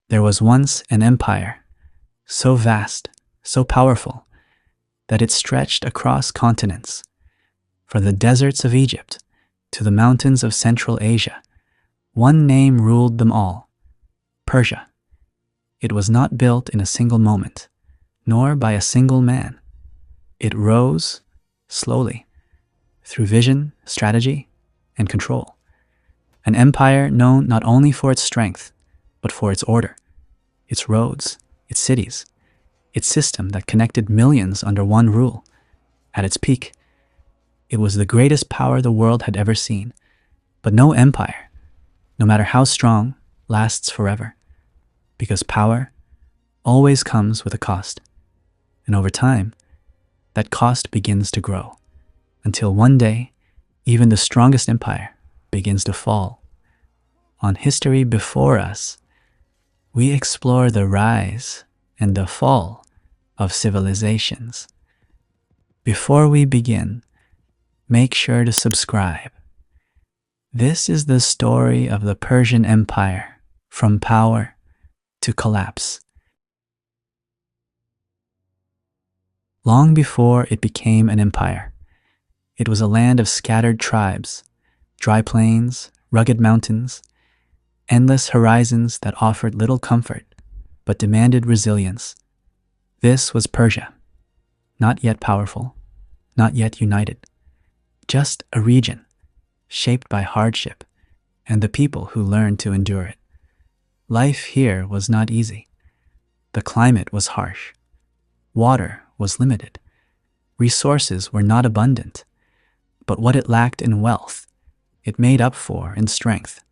There was once an empire, so vast, so powerful, that it stretched across continents, from the deserts of Egypt to the mountains of Central Asia. One name ruled them all: Persia. It was not built in a single moment, nor by a single man. It rose slowly, through vision, strategy, and control. An empire known not only for its strength, but for its order, its roads, its cities, its system that connected millions under one rule. At its peak, it was the greatest power the world had ever seen. But no empire, no matter how strong, lasts forever, because power always comes with a cost. And over time, that cost begins to grow, until one day, even the strongest empire begins to fall. On History Before Us, we explore the rise and the fall of civilizations. Before we begin, make sure to subscribe. This is the story of the Persian Empire, from power to collapse. Long before it became an empire, it was a land of scattered tribes, dry plains, rugged mountains, endless horizons that offered little comfort but demanded resilience. This was Persia, not yet powerful, not yet united, just a region shaped by hardship and the people who learned to endure it. Life here was not easy. The climate was harsh. Water was limited. Resources were not abundant. But what it lacked in wealth, it made up for in strength.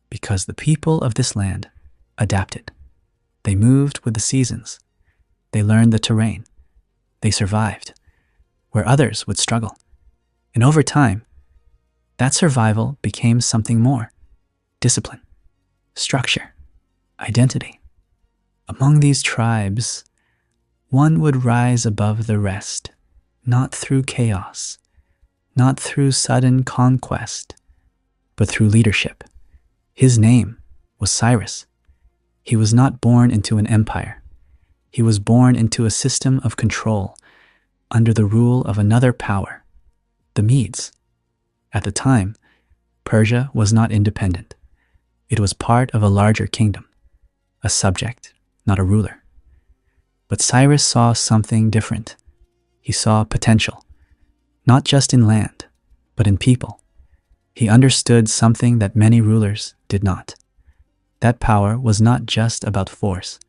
Because the people of this land adapted. They moved with the seasons. They learned the terrain. They survived, where others would struggle. And over time, that survival became something more: discipline, structure, identity. Among these tribes, one would rise above the rest, not through chaos, not through sudden conquest, but through leadership. His name was Cyrus. He was not born into an empire. He was born into a system of control under the rule of another power, the Medes. At the time, Persia was not independent. It was part of a larger kingdom, a subject, not a ruler. But Cyrus saw something different. He saw potential, not just in land, but in people. He understood something that many rulers did not. That power was not just about force.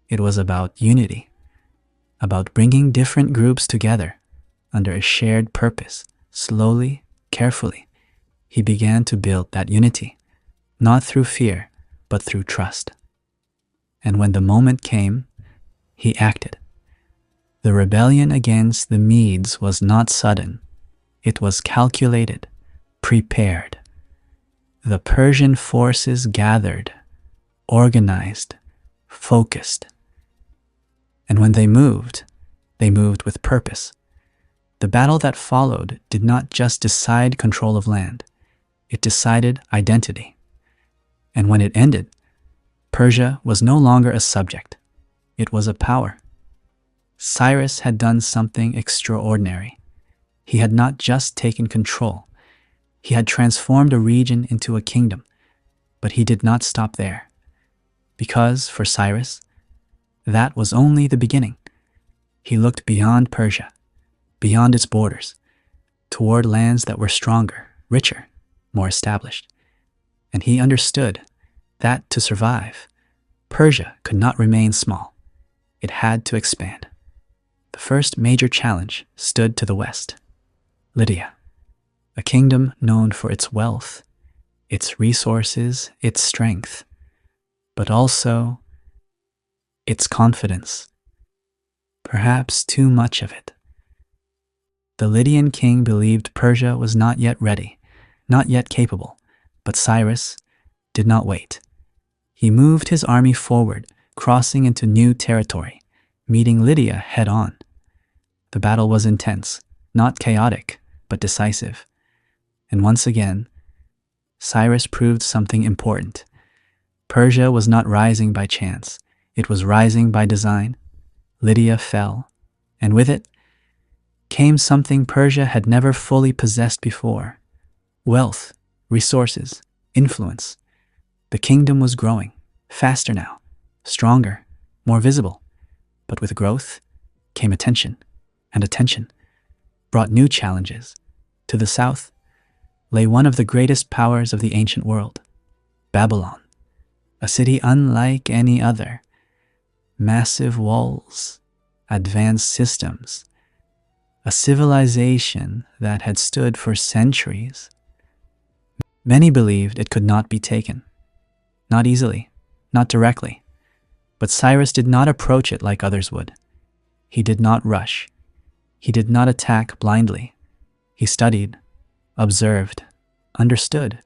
It was about unity, about bringing different groups together under a shared purpose. Slowly, carefully, he began to build that unity, not through fear, but through trust. And when the moment came, he acted. The rebellion against the Medes was not sudden. It was calculated, prepared. The Persian forces gathered, organized, focused. And when they moved with purpose. The battle that followed did not just decide control of land. It decided identity. And when it ended, Persia was no longer a subject. It was a power. Cyrus had done something extraordinary. He had not just taken control. He had transformed a region into a kingdom. But he did not stop there. Because, for Cyrus, that was only the beginning. He looked beyond Persia, beyond its borders, toward lands that were stronger, richer, more established. And he understood that to survive, Persia could not remain small. It had to expand. The first major challenge stood to the west: Lydia, a kingdom known for its wealth, its resources, its strength, but also its confidence. Perhaps too much of it. The Lydian king believed Persia was not yet ready, not yet capable, but Cyrus did not wait. He moved his army forward, crossing into new territory, meeting Lydia head-on. The battle was intense, not chaotic, but decisive. And once again, Cyrus proved something important. Persia was not rising by chance. It was rising by design. Lydia fell, and with it came something Persia had never fully possessed before: wealth, resources, influence. The kingdom was growing, faster now, stronger, more visible. But with growth came attention, and attention brought new challenges. To the south lay one of the greatest powers of the ancient world, Babylon, a city unlike any other. Massive walls, advanced systems, a civilization that had stood for centuries. Many believed it could not be taken. Not easily, not directly. But Cyrus did not approach it like others would. He did not rush. He did not attack blindly. He studied, observed, understood,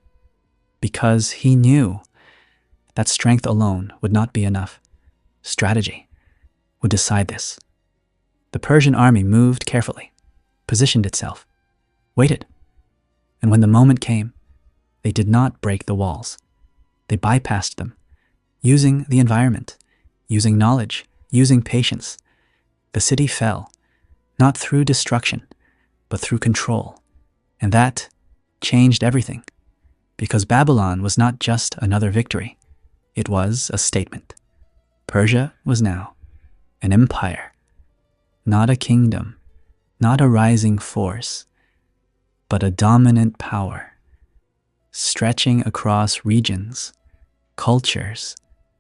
because he knew that strength alone would not be enough. Strategy would decide this. The Persian army moved carefully, positioned itself, waited. And when the moment came, they did not break the walls. They bypassed them, using the environment, using knowledge, using patience. The city fell, not through destruction, but through control. And that changed everything, because Babylon was not just another victory. It was a statement. Persia was now an empire, not a kingdom, not a rising force, but a dominant power, stretching across regions, cultures,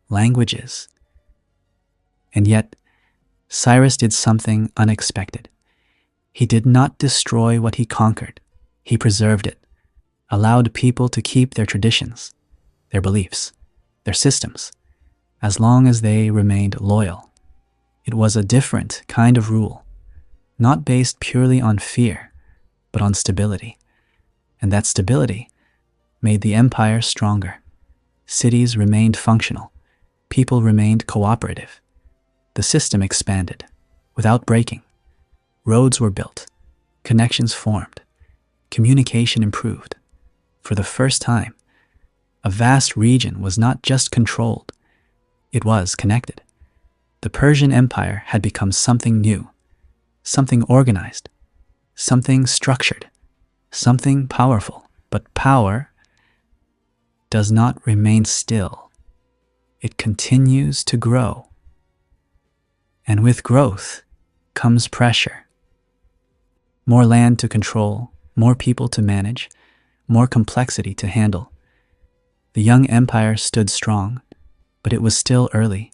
languages. And yet, Cyrus did something unexpected. He did not destroy what he conquered. He preserved it, allowed people to keep their traditions, their beliefs, their systems, as long as they remained loyal. It was a different kind of rule, not based purely on fear, but on stability. And that stability made the empire stronger. Cities remained functional. People remained cooperative. The system expanded without breaking. Roads were built. Connections formed. Communication improved. For the first time, a vast region was not just controlled, it was connected. The Persian Empire had become something new, something organized, something structured, something powerful. But power does not remain still. It continues to grow. And with growth comes pressure. More land to control, more people to manage, more complexity to handle. The young empire stood strong, but it was still early,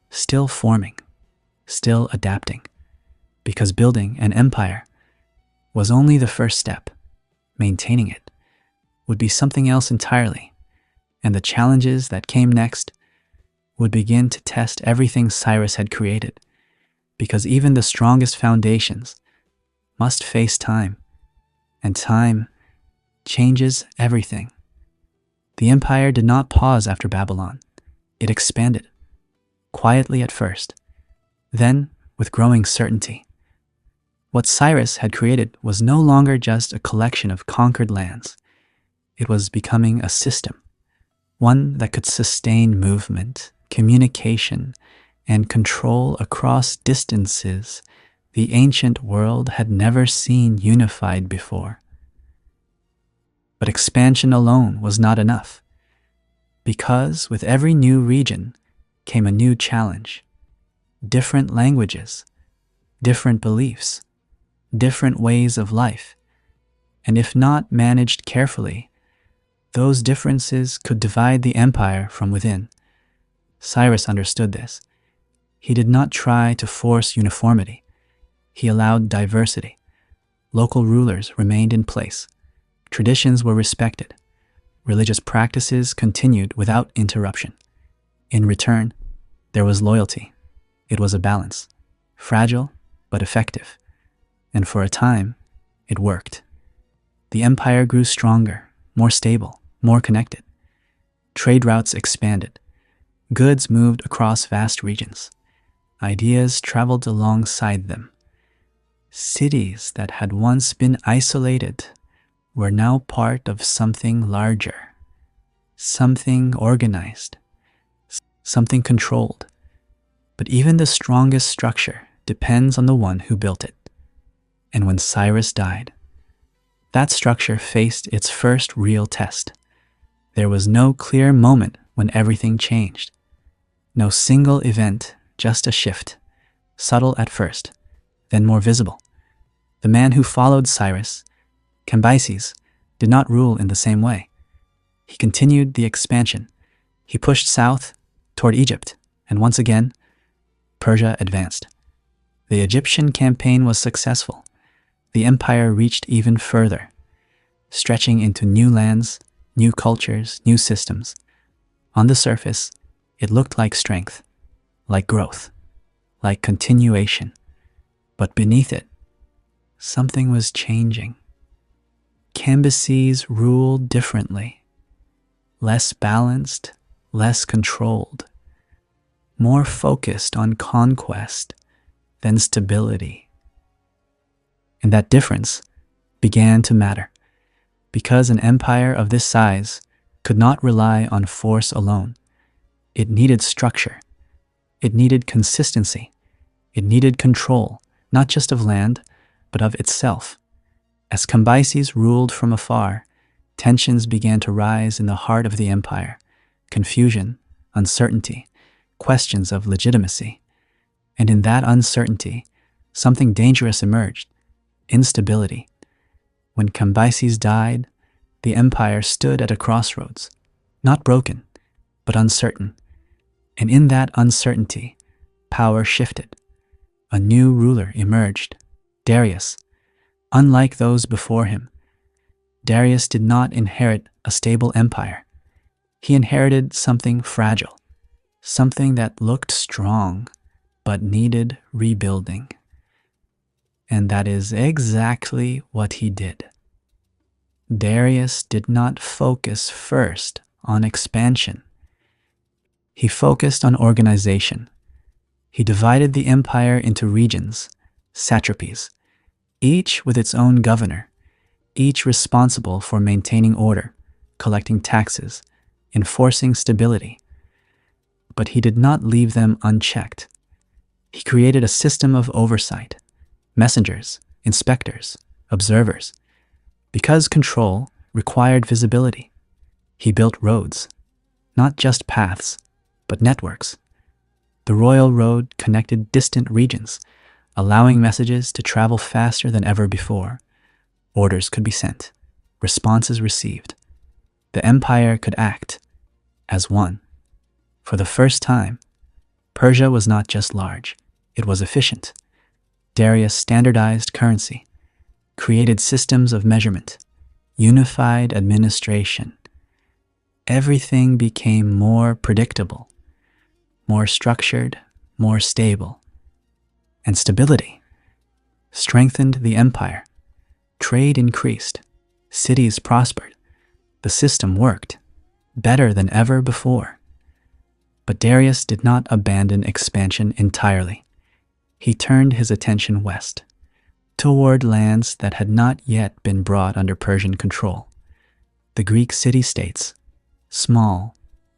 still forming, still adapting, because building an empire was only the first step. Maintaining it would be something else entirely, and the challenges that came next would begin to test everything Cyrus had created, because even the strongest foundations must face time, and time changes everything. The empire did not pause after Babylon. It expanded, quietly at first, then with growing certainty. What Cyrus had created was no longer just a collection of conquered lands. It was becoming a system, one that could sustain movement, communication, and control across distances the ancient world had never seen unified before. But expansion alone was not enough, because with every new region came a new challenge. Different languages, different beliefs, different ways of life, and if not managed carefully, those differences could divide the empire from within. Cyrus understood this. He did not try to force uniformity. He allowed diversity. Local rulers remained in place. Traditions were respected. Religious practices continued without interruption. In return, there was loyalty. It was a balance, fragile but effective. And for a time, it worked. The empire grew stronger, more stable, more connected. Trade routes expanded. Goods moved across vast regions. Ideas traveled alongside them. Cities that had once been isolated were now part of something larger, something organized, something controlled. But even the strongest structure depends on the one who built it. And when Cyrus died, that structure faced its first real test. There was no clear moment when everything changed. No single event, just a shift, subtle at first, then more visible. The man who followed Cyrus, Cambyses, did not rule in the same way. He continued the expansion. He pushed south toward Egypt, and once again, Persia advanced. The Egyptian campaign was successful. The empire reached even further, stretching into new lands, new cultures, new systems. On the surface, it looked like strength, like growth, like continuation. But beneath it, something was changing. Cambyses ruled differently, less balanced, less controlled, more focused on conquest than stability. And that difference began to matter, because an empire of this size could not rely on force alone. It needed structure. It needed consistency. It needed control, not just of land, but of itself. As Cambyses ruled from afar, tensions began to rise in the heart of the empire. Confusion, uncertainty, questions of legitimacy. And in that uncertainty, something dangerous emerged: instability. When Cambyses died, the empire stood at a crossroads, not broken, but uncertain. And in that uncertainty, power shifted. A new ruler emerged, Darius. Unlike those before him, Darius did not inherit a stable empire. He inherited something fragile, something that looked strong, but needed rebuilding. And that is exactly what he did. Darius did not focus first on expansion. He focused on organization. He divided the empire into regions, satrapies, each with its own governor, each responsible for maintaining order, collecting taxes, enforcing stability. But he did not leave them unchecked. He created a system of oversight, messengers, inspectors, observers. Because control required visibility, he built roads, not just paths, but networks. The royal road connected distant regions, allowing messages to travel faster than ever before. Orders could be sent, responses received. The empire could act as one. For the first time, Persia was not just large, it was efficient. Darius standardized currency, created systems of measurement, unified administration. Everything became more predictable, more structured, more stable. And stability strengthened the empire. Trade increased. Cities prospered. The system worked better than ever before. But Darius did not abandon expansion entirely. He turned his attention west, toward lands that had not yet been brought under Persian control. The Greek city-states, small,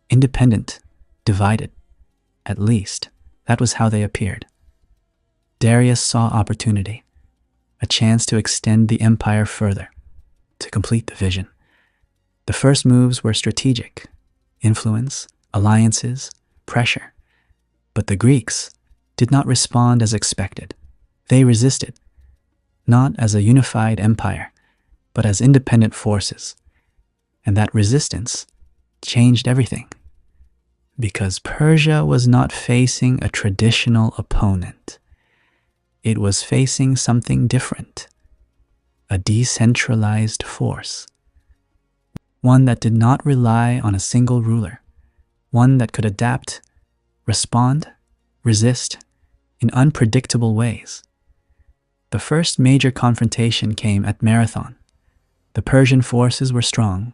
independent, divided. At least, that was how they appeared. Darius saw opportunity, a chance to extend the empire further, to complete the vision. The first moves were strategic: influence, alliances, pressure. But the Greeks did not respond as expected. They resisted, not as a unified empire, but as independent forces. And that resistance changed everything. Because Persia was not facing a traditional opponent. It was facing something different, a decentralized force. One that did not rely on a single ruler, one that could adapt, respond, resist in unpredictable ways. The first major confrontation came at Marathon. The Persian forces were strong,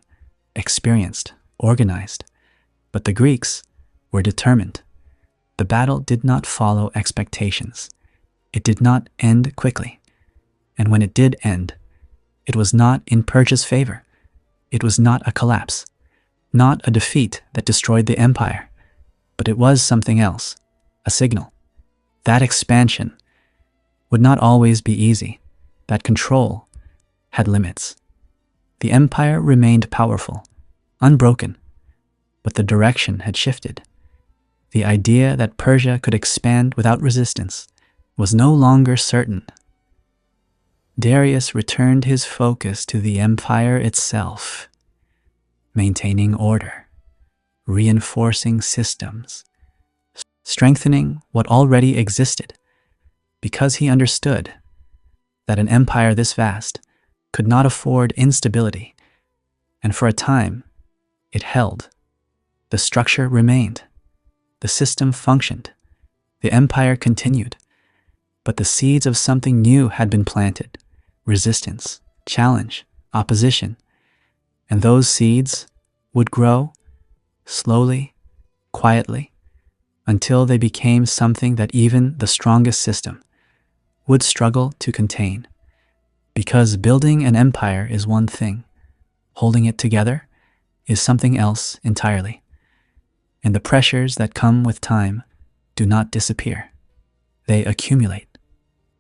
experienced, organized, but the Greeks were determined. The battle did not follow expectations. It did not end quickly. And when it did end, it was not in Persia's favor. It was not a collapse, not a defeat that destroyed the empire. But it was something else, a signal. That expansion would not always be easy. That control had limits. The empire remained powerful, unbroken, but the direction had shifted. The idea that Persia could expand without resistance was no longer certain. Darius returned his focus to the empire itself, maintaining order, reinforcing systems, strengthening what already existed, because he understood that an empire this vast could not afford instability, and for a time it held. The structure remained, the system functioned, the empire continued, but the seeds of something new had been planted: resistance, challenge, opposition, and those seeds would grow slowly, quietly, until they became something that even the strongest system would struggle to contain. Because building an empire is one thing, holding it together is something else entirely. And the pressures that come with time do not disappear. They accumulate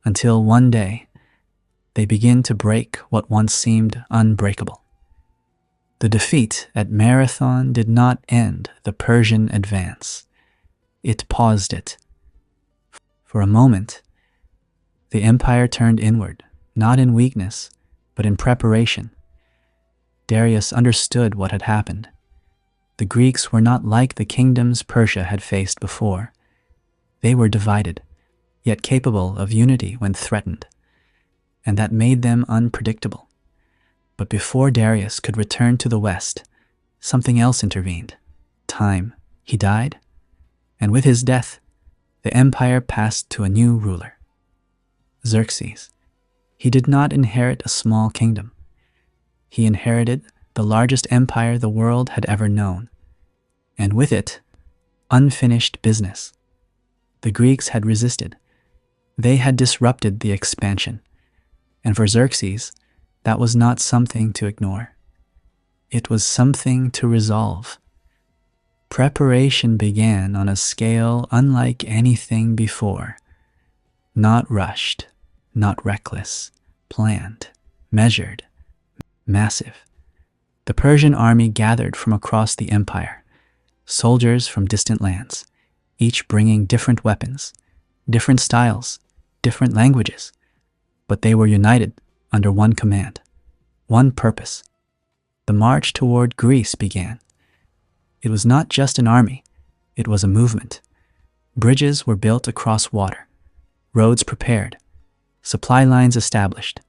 until one day they begin to break what once seemed unbreakable. The defeat at Marathon did not end the Persian advance. It paused it. For a moment, the empire turned inward, not in weakness, but in preparation. Darius understood what had happened. The Greeks were not like the kingdoms Persia had faced before. They were divided, yet capable of unity when threatened, and that made them unpredictable. But before Darius could return to the west, something else intervened. Time. He died, and with his death, the empire passed to a new ruler. Xerxes. He did not inherit a small kingdom. He inherited the largest empire the world had ever known, and with it, unfinished business. The Greeks had resisted. They had disrupted the expansion, and for Xerxes, that was not something to ignore. It was something to resolve. Preparation began on a scale unlike anything before. Not rushed, not reckless, planned, measured, massive. The Persian army gathered from across the empire, soldiers from distant lands, each bringing different weapons, different styles, different languages, but they were united under one command, one purpose. The march toward Greece began. It was not just an army, it was a movement. Bridges were built across water, roads prepared, supply lines established,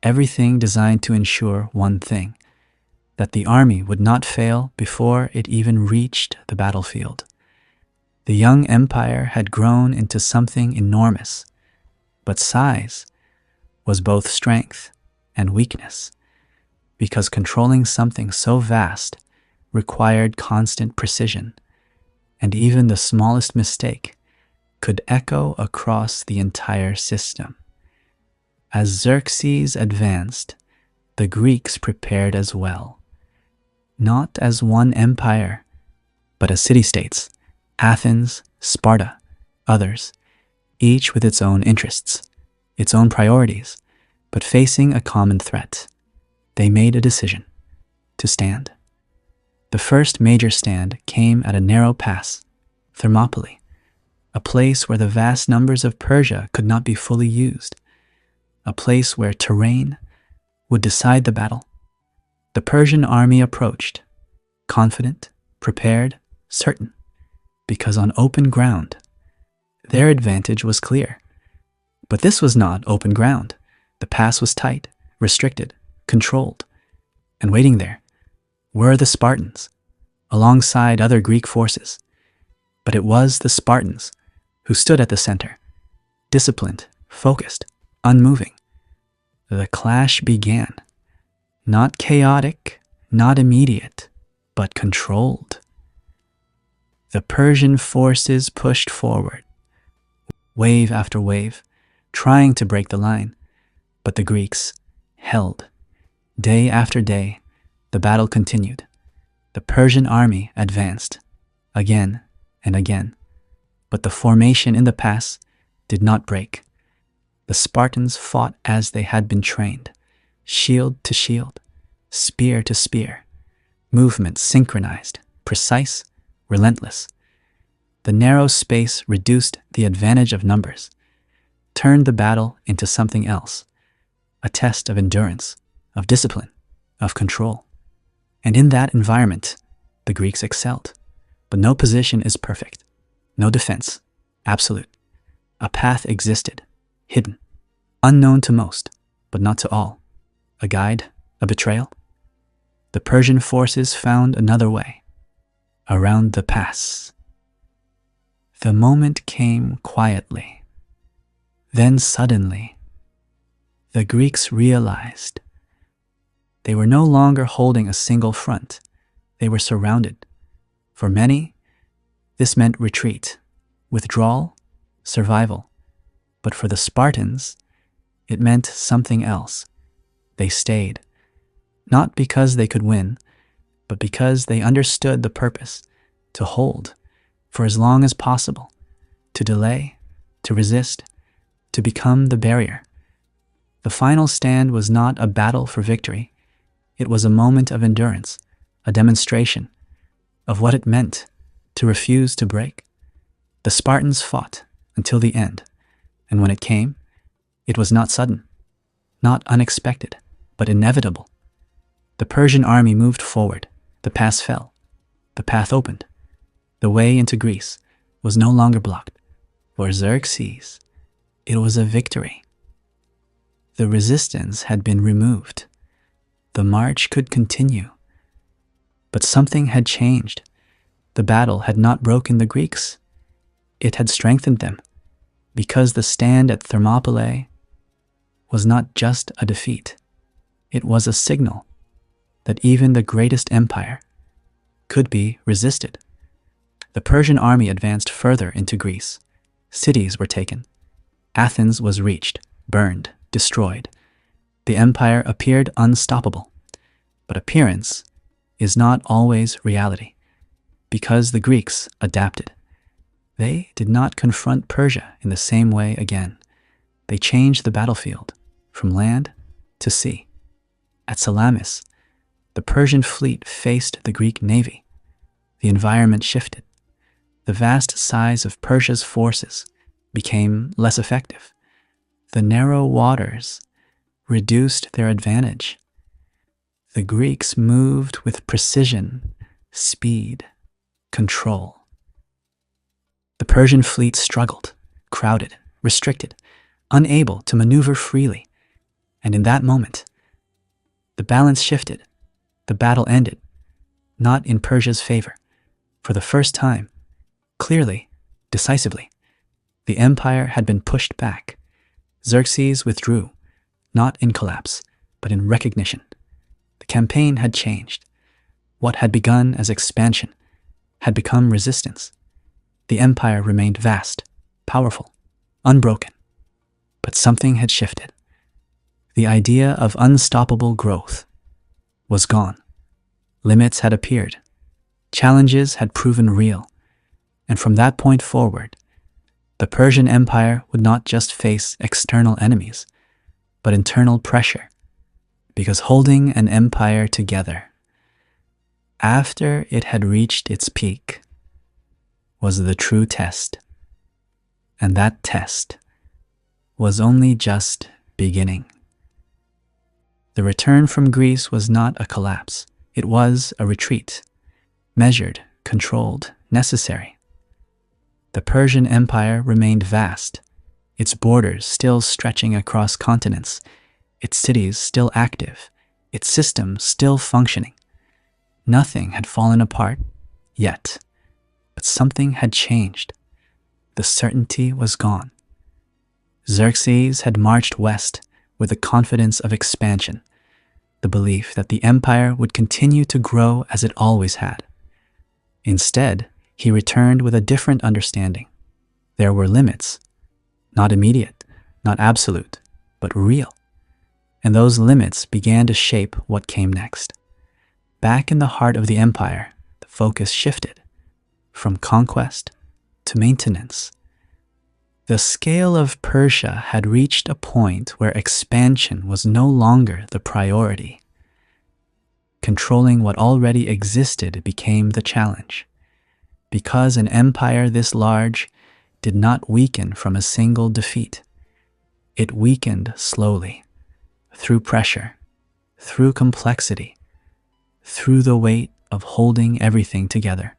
everything designed to ensure one thing: that the army would not fail before it even reached the battlefield. The young empire had grown into something enormous, but size was both strength and weakness, because controlling something so vast required constant precision, and even the smallest mistake could echo across the entire system. As Xerxes advanced, the Greeks prepared as well, not as one empire, but as city-states: Athens, Sparta, others, each with its own interests, its own priorities, but facing a common threat. They made a decision: to stand. The first major stand came at a narrow pass, Thermopylae, a place where the vast numbers of Persia could not be fully used, a place where terrain would decide the battle. The Persian army approached, confident, prepared, certain, because on open ground, their advantage was clear. But this was not open ground. The pass was tight, restricted, controlled, and waiting there were the Spartans, alongside other Greek forces. But it was the Spartans who stood at the center, disciplined, focused, unmoving. The clash began, not chaotic, not immediate, but controlled. The Persian forces pushed forward, wave after wave, trying to break the line, but the Greeks held. Day after day, the battle continued. The Persian army advanced, again and again. But the formation in the pass did not break. The Spartans fought as they had been trained, shield to shield, spear to spear, movement synchronized, precise, relentless. The narrow space reduced the advantage of numbers, turned the battle into something else, a test of endurance, of discipline, of control. And in that environment, the Greeks excelled. But no position is perfect, no defense, absolute. A path existed, hidden, unknown to most, but not to all. A guide, a betrayal. The Persian forces found another way, around the pass. The moment came quietly. Then suddenly, the Greeks realized they were no longer holding a single front. They were surrounded. For many, this meant retreat, withdrawal, survival. But for the Spartans, it meant something else. They stayed, not because they could win, but because they understood the purpose: to hold for as long as possible, to delay, to resist, to become the barrier. The final stand was not a battle for victory. It was a moment of endurance, a demonstration of what it meant to refuse to break. The Spartans fought until the end, and when it came, it was not sudden, not unexpected, but inevitable. The Persian army moved forward, the pass fell, the path opened. The way into Greece was no longer blocked. For Xerxes, it was a victory. The resistance had been removed. The march could continue. But something had changed. The battle had not broken the Greeks. It had strengthened them, because the stand at Thermopylae was not just a defeat. It was a signal that even the greatest empire could be resisted. The Persian army advanced further into Greece. Cities were taken. Athens was reached, burned, destroyed. The empire appeared unstoppable. But appearance is not always reality, because the Greeks adapted. They did not confront Persia in the same way again. They changed the battlefield from land to sea. At Salamis, the Persian fleet faced the Greek navy. The environment shifted. The vast size of Persia's forces became less effective. The narrow waters reduced their advantage. The Greeks moved with precision, speed, control. The Persian fleet struggled, crowded, restricted, unable to maneuver freely. And in that moment, the balance shifted. The battle ended, not in Persia's favor. For the first time, clearly, decisively, the empire had been pushed back. Xerxes withdrew, not in collapse, but in recognition. The campaign had changed. What had begun as expansion had become resistance. The empire remained vast, powerful, unbroken. But something had shifted. The idea of unstoppable growth was gone. Limits had appeared. Challenges had proven real. And from that point forward, the Persian Empire would not just face external enemies, but internal pressure, because holding an empire together, after it had reached its peak, was the true test. And that test was only just beginning. The return from Greece was not a collapse. It was a retreat, measured, controlled, necessary. The Persian Empire remained vast, its borders still stretching across continents, its cities still active, its system still functioning. Nothing had fallen apart yet, but something had changed. The certainty was gone. Xerxes had marched west with the confidence of expansion, the belief that the empire would continue to grow as it always had. Instead, he returned with a different understanding. There were limits, not immediate, not absolute, but real. And those limits began to shape what came next. Back in the heart of the empire, the focus shifted. from conquest to maintenance. The scale of Persia had reached a point where expansion was no longer the priority. Controlling what already existed became the challenge, because an empire this large did not weaken from a single defeat. It weakened slowly, through pressure, through complexity, through the weight of holding everything together.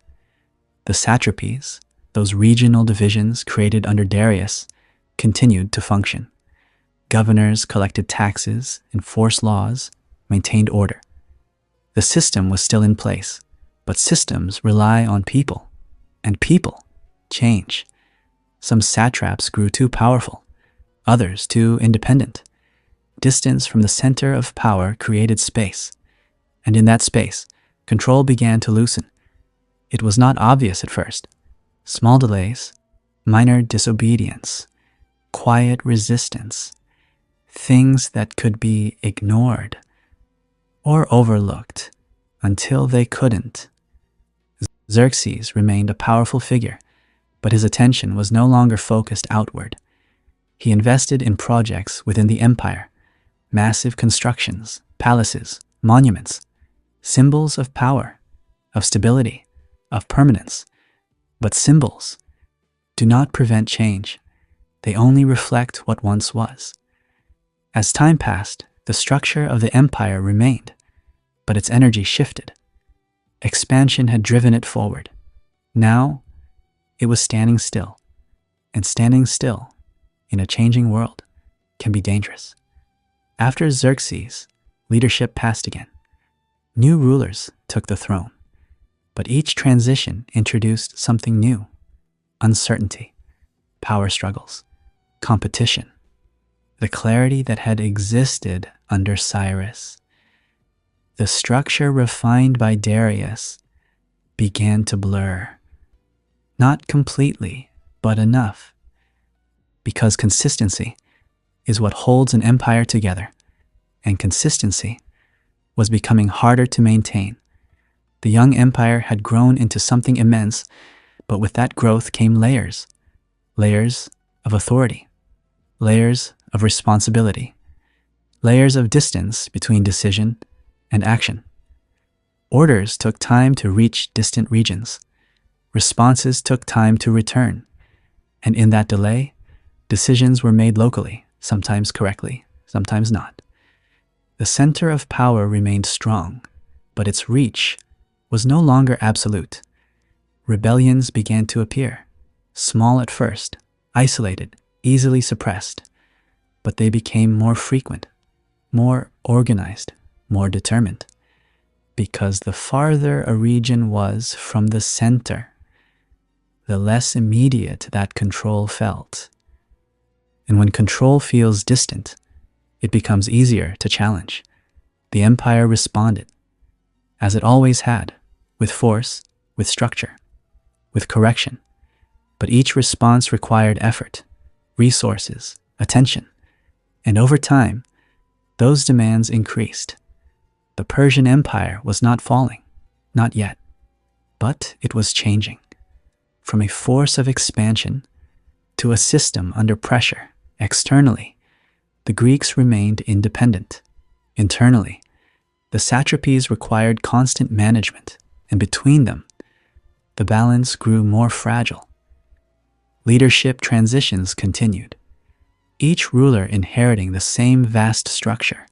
The satrapies, those regional divisions created under Darius, continued to function. Governors collected taxes, enforced laws, maintained order. The system was still in place, but systems rely on people, and people change. Some satraps grew too powerful, others too independent. Distance from the center of power created space, and in that space, control began to loosen. It was not obvious at first. Small delays, minor disobedience, quiet resistance, things that could be ignored or overlooked until they couldn't. Xerxes remained a powerful figure, but his attention was no longer focused outward. He invested in projects within the empire, massive constructions, palaces, monuments, symbols of power, of stability, of permanence. But symbols do not prevent change. They only reflect what once was. As time passed, the structure of the empire remained, but its energy shifted. Expansion had driven it forward. Now, it was standing still, and standing still in a changing world can be dangerous. After Xerxes, leadership passed again. New rulers took the throne, but each transition introduced something new: uncertainty, power struggles, competition. The clarity that had existed under Cyrus, the structure refined by Darius, began to blur. Not completely, but enough. Because consistency is what holds an empire together, and consistency was becoming harder to maintain. The young empire had grown into something immense, but with that growth came layers. Layers of authority, layers of responsibility, layers of distance between decision and action. Orders took time to reach distant regions. Responses took time to return. And in that delay, decisions were made locally, sometimes correctly, sometimes not. The center of power remained strong, but its reach was no longer absolute. Rebellions began to appear, small at first, isolated, easily suppressed, but they became more frequent, more organized, more determined, because the farther a region was from the center, the less immediate that control felt. And when control feels distant, it becomes easier to challenge. The empire responded, as it always had, with force, with structure, with correction. But each response required effort, resources, attention. And over time, those demands increased. The Persian Empire was not falling, not yet, but it was changing. From a force of expansion to a system under pressure externally, the Greeks remained independent. Internally, the satrapies required constant management, and between them, the balance grew more fragile. Leadership transitions continued, each ruler inheriting the same vast structure,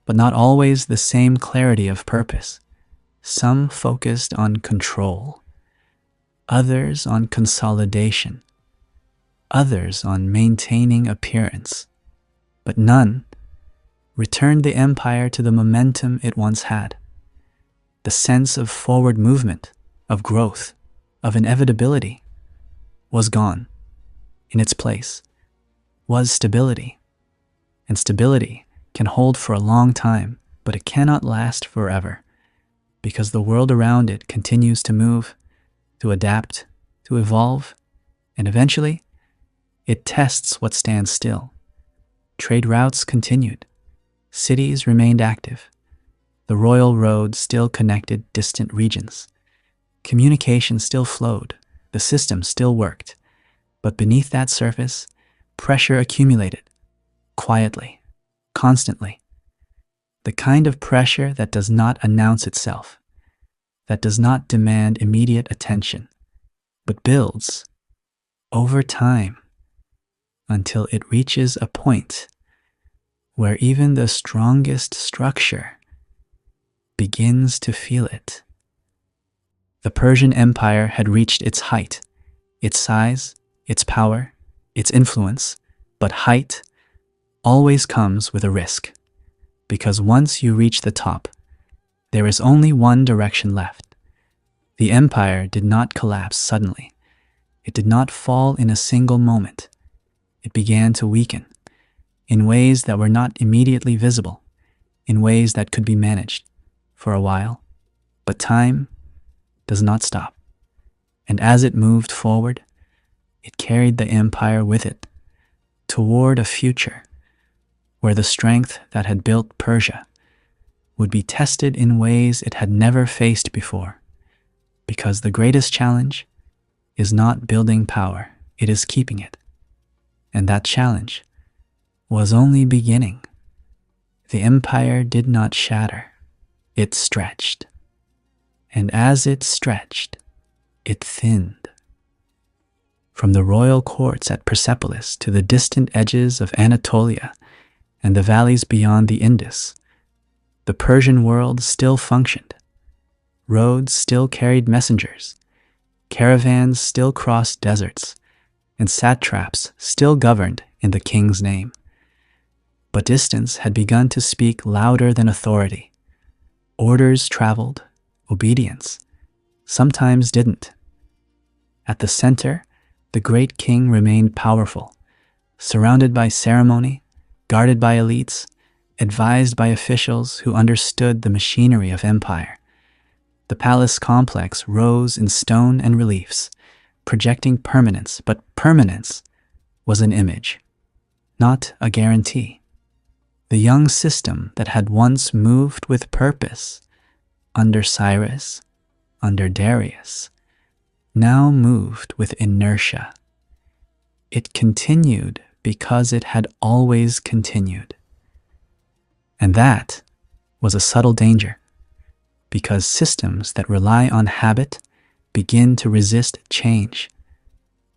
but not always the same clarity of purpose. Some focused on control, others on consolidation, others on maintaining appearance, but none returned the empire to the momentum it once had. The sense of forward movement, of growth, of inevitability was gone. In its place was stability. And stability can hold for a long time, but it cannot last forever, because the world around it continues to move, to adapt, to evolve, and eventually it tests what stands still. Trade routes continued. Cities remained active. The royal road still connected distant regions. Communication still flowed, the system still worked, but beneath that surface, pressure accumulated, quietly, constantly. The kind of pressure that does not announce itself, that does not demand immediate attention, but builds over time until it reaches a point where even the strongest structure begins to feel it. The Persian Empire had reached its height, its size, its power, its influence, but height always comes with a risk, because once you reach the top, there is only one direction left. The empire did not collapse suddenly. It did not fall in a single moment. It began to weaken in ways that were not immediately visible, in ways that could be managed for a while. But time does not stop. And as it moved forward, it carried the empire with it toward a future where the strength that had built Persia would be tested in ways it had never faced before. Because the greatest challenge is not building power, it is keeping it. And that challenge was only beginning. The empire did not shatter, it stretched. And as it stretched, it thinned. From the royal courts at Persepolis to the distant edges of Anatolia and the valleys beyond the Indus, the Persian world still functioned. Roads still carried messengers, caravans still crossed deserts, and satraps still governed in the king's name. But distance had begun to speak louder than authority. Orders traveled, obedience sometimes didn't. At the center, the great king remained powerful, surrounded by ceremony, guarded by elites, advised by officials who understood the machinery of empire. The palace complex rose in stone and reliefs, projecting permanence, but permanence was an image, not a guarantee. The young system that had once moved with purpose under Cyrus, under Darius, now moved with inertia. It continued because it had always continued. And that was a subtle danger, because systems that rely on habit begin to resist change.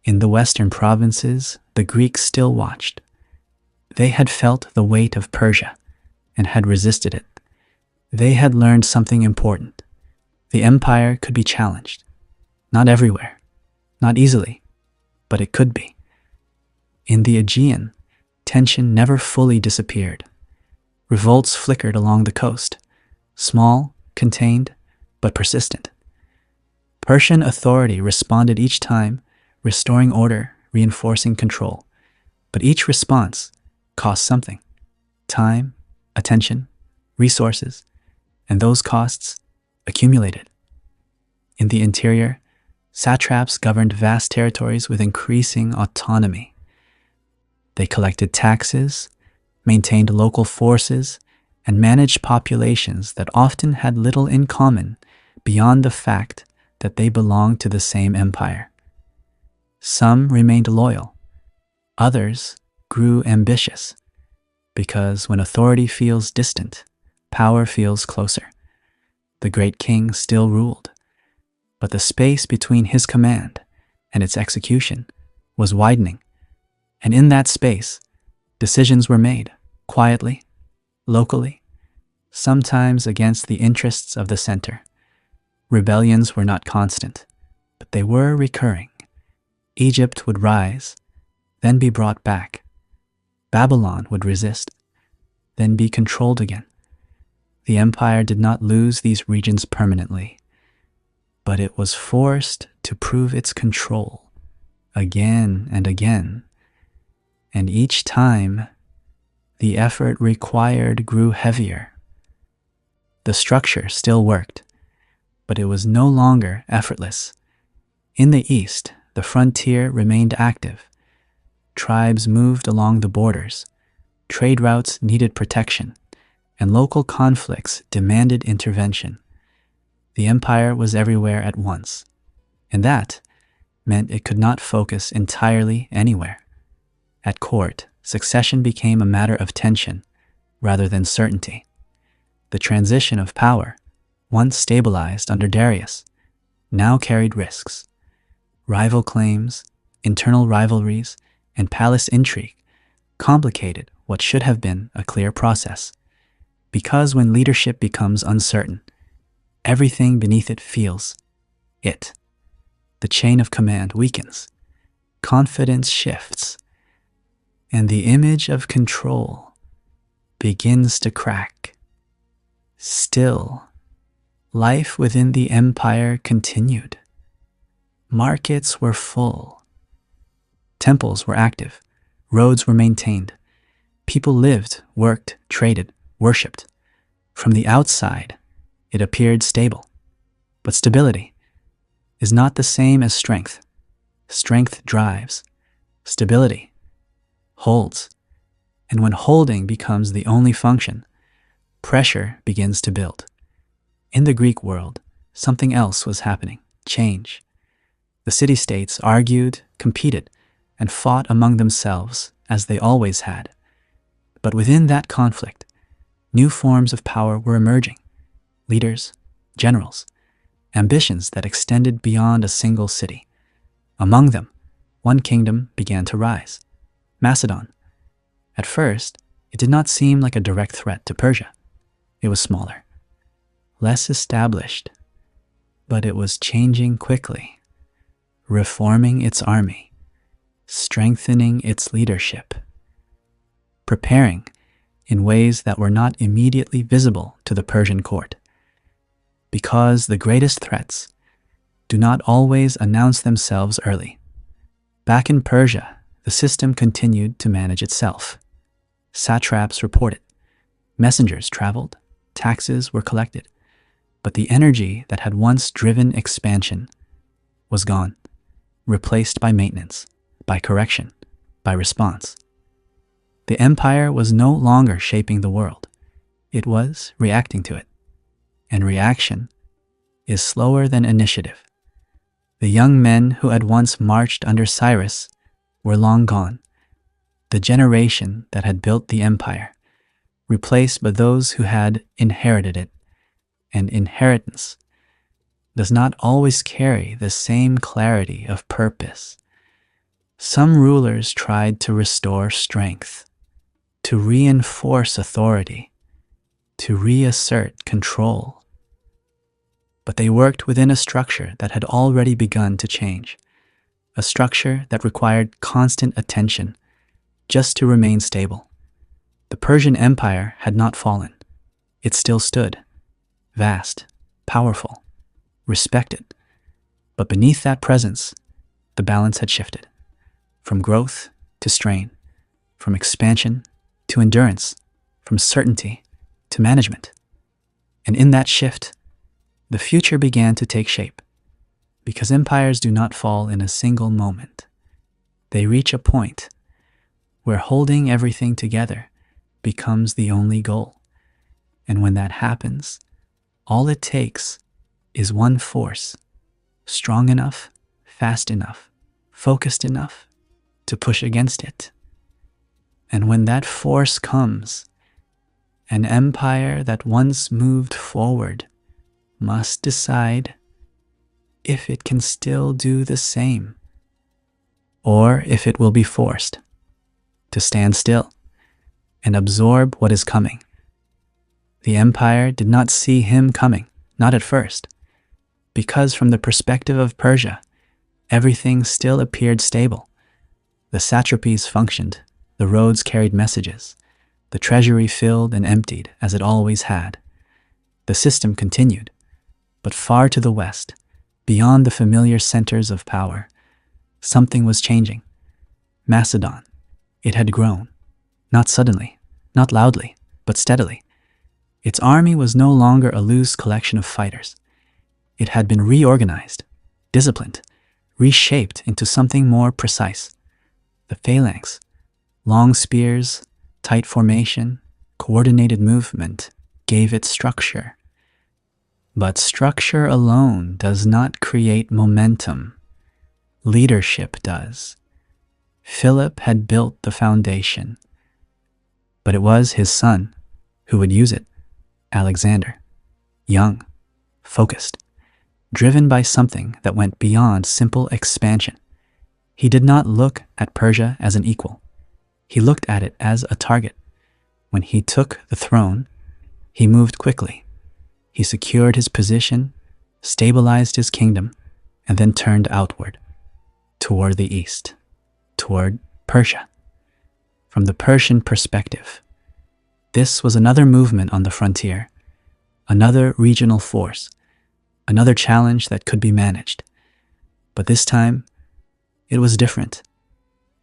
In the western provinces, the Greeks still watched. They had felt the weight of Persia and had resisted it. They had learned something important. The empire could be challenged. Not everywhere, not easily, but it could be. In the Aegean, tension never fully disappeared. Revolts flickered along the coast, small, contained, but persistent. Persian authority responded each time, restoring order, reinforcing control. But each response cost something: time, attention, resources, and those costs accumulated. In the interior, satraps governed vast territories with increasing autonomy. They collected taxes, maintained local forces, and managed populations that often had little in common beyond the fact that they belonged to the same empire. Some remained loyal, others grew ambitious, because when authority feels distant, power feels closer. The great king still ruled, but the space between his command and its execution was widening, and in that space, decisions were made, quietly, locally, sometimes against the interests of the center. Rebellions were not constant, but they were recurring. Egypt would rise, then be brought back. Babylon would resist, then be controlled again. The empire did not lose these regions permanently, but it was forced to prove its control again and again. And each time, the effort required grew heavier. The structure still worked, but it was no longer effortless. In the east, the frontier remained active. Tribes moved along the borders. Trade routes needed protection, and local conflicts demanded intervention. The empire was everywhere at once, and that meant it could not focus entirely anywhere. At court, succession became a matter of tension rather than certainty. The transition of power, once stabilized under Darius, now carried risks. Rival claims, internal rivalries, and palace intrigue complicated what should have been a clear process. Because when leadership becomes uncertain, everything beneath it feels it. The chain of command weakens, confidence shifts, and the image of control begins to crack. Still, life within the empire continued. Markets were full. Temples were active. Roads were maintained. People lived, worked, traded, worshipped. From the outside, it appeared stable. But stability is not the same as strength. Strength drives. Stability holds. And when holding becomes the only function, pressure begins to build. In the Greek world, something else was happening: change. The city-states argued, competed, and fought among themselves as they always had. But within that conflict, new forms of power were emerging: leaders, generals, ambitions that extended beyond a single city. Among them, one kingdom began to rise: Macedon. At first, it did not seem like a direct threat to Persia. It was smaller, less established, but it was changing quickly, reforming its army, strengthening its leadership, preparing in ways that were not immediately visible to the Persian court. Because the greatest threats do not always announce themselves early. Back in Persia, the system continued to manage itself. Satraps reported, messengers traveled, taxes were collected, but the energy that had once driven expansion was gone, replaced by maintenance, by correction, by response. The empire was no longer shaping the world. It was reacting to it. And reaction is slower than initiative. The young men who had once marched under Cyrus were long gone. The generation that had built the empire, replaced by those who had inherited it. And inheritance does not always carry the same clarity of purpose. Some rulers tried to restore strength, to reinforce authority, to reassert control. But they worked within a structure that had already begun to change, a structure that required constant attention just to remain stable. The Persian Empire had not fallen. It still stood, vast, powerful, respected. But beneath that presence, the balance had shifted, from growth to strain, from expansion to endurance, from certainty to management. And in that shift, the future began to take shape, because empires do not fall in a single moment. They reach a point where holding everything together becomes the only goal. And when that happens, all it takes is one force, strong enough, fast enough, focused enough to push against it. And when that force comes, an empire that once moved forward must decide if it can still do the same, or if it will be forced to stand still and absorb what is coming. The empire did not see him coming, not at first, because from the perspective of Persia, everything still appeared stable. The satrapies functioned, the roads carried messages, the treasury filled and emptied as it always had. The system continued, but far to the west, beyond the familiar centers of power, something was changing. Macedon. It had grown, not suddenly, not loudly, but steadily. Its army was no longer a loose collection of fighters. It had been reorganized, disciplined, reshaped into something more precise. The phalanx, long spears, tight formation, coordinated movement, gave it structure. But structure alone does not create momentum. Leadership does. Philip had built the foundation, but it was his son who would use it, Alexander. Young, focused, driven by something that went beyond simple expansion. He did not look at Persia as an equal. He looked at it as a target. When he took the throne, he moved quickly. He secured his position, stabilized his kingdom, and then turned outward, toward the east, toward Persia. From the Persian perspective, this was another movement on the frontier, another regional force, another challenge that could be managed. But this time, it was different.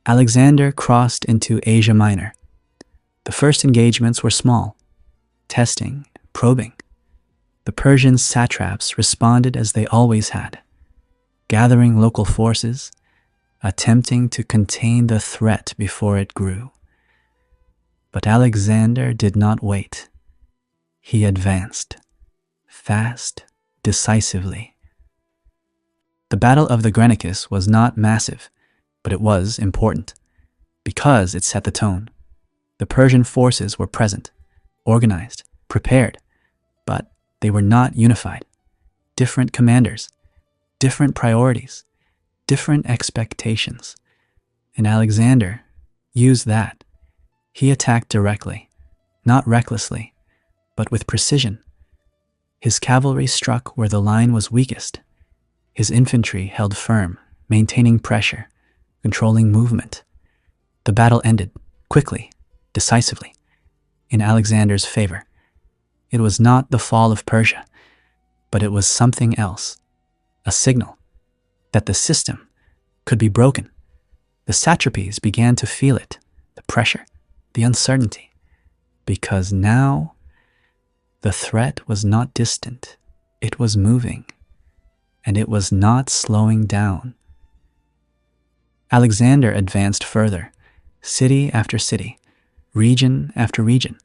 Alexander crossed into Asia Minor. The first engagements were small, testing, probing. The Persian satraps responded as they always had, gathering local forces, attempting to contain the threat before it grew. But Alexander did not wait. He advanced, fast, decisively. The Battle of the Granicus was not massive, but it was important, because it set the tone. The Persian forces were present, organized, prepared, but they were not unified. Different commanders, different priorities, different expectations. And Alexander used that. He attacked directly, not recklessly, but with precision. His cavalry struck where the line was weakest. His infantry held firm, maintaining pressure, controlling movement. The battle ended, quickly, decisively, in Alexander's favor. It was not the fall of Persia, but it was something else, a signal that the system could be broken. The satrapies began to feel it, the pressure, the uncertainty, because now the threat was not distant, it was moving, and it was not slowing down. Alexander advanced further, city after city, region after region.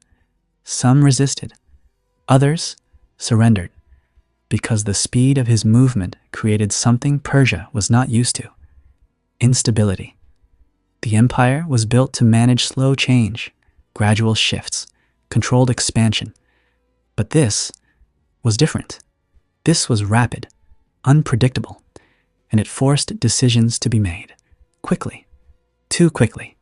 Some resisted, others surrendered, because the speed of his movement created something Persia was not used to: instability. The empire was built to manage slow change, gradual shifts, controlled expansion. But this was different. This was rapid, unpredictable, and it forced decisions to be made, quickly, too quickly,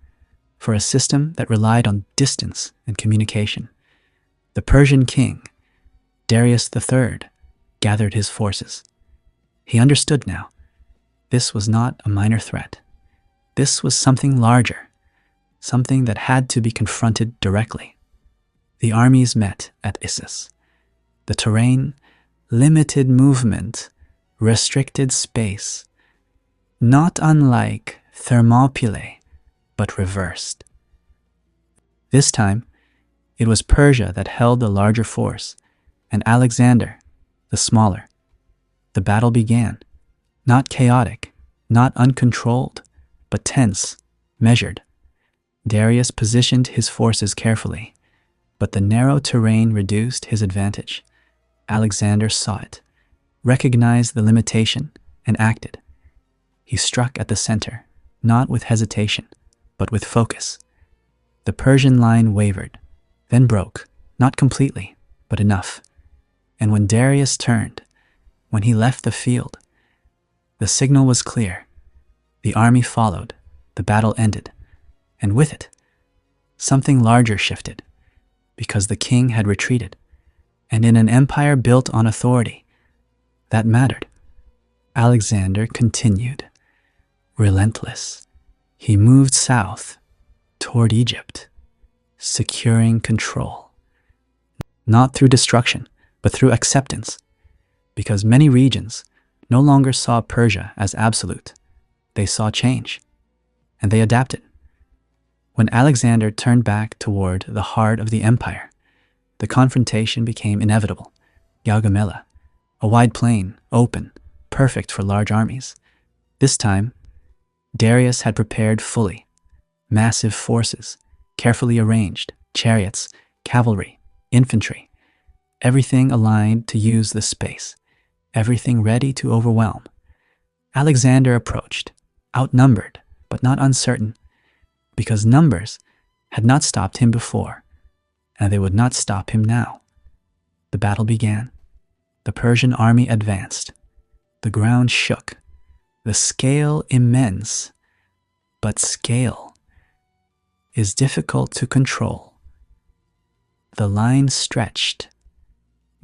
for a system that relied on distance and communication. The Persian king, Darius III, gathered his forces. He understood now. This was not a minor threat. This was something larger, something that had to be confronted directly. The armies met at Issus. The terrain, limited movement, restricted space, not unlike Thermopylae, but reversed. This time, it was Persia that held the larger force, and Alexander, the smaller. The battle began, not chaotic, not uncontrolled, but tense, measured. Darius positioned his forces carefully, but the narrow terrain reduced his advantage. Alexander saw it, recognized the limitation, and acted. He struck at the center, not with hesitation, but with focus. The Persian line wavered, then broke, not completely, but enough. And when Darius turned, when he left the field, the signal was clear. The army followed, the battle ended, and with it, something larger shifted, because the king had retreated, and in an empire built on authority, that mattered. Alexander continued, relentless. He moved south, toward Egypt, securing control, not through destruction, but through acceptance, because many regions no longer saw Persia as absolute. They saw change, and they adapted. When Alexander turned back toward the heart of the empire, the confrontation became inevitable. Gaugamela, a wide plain, open, perfect for large armies. This time, Darius had prepared fully. Massive forces, carefully arranged, chariots, cavalry, infantry. everything aligned to use the space, everything ready to overwhelm. Alexander approached, outnumbered, but not uncertain, because numbers had not stopped him before, and they would not stop him now. The battle began. The Persian army advanced. The ground shook. The scale immense, but scale is difficult to control. The line stretched.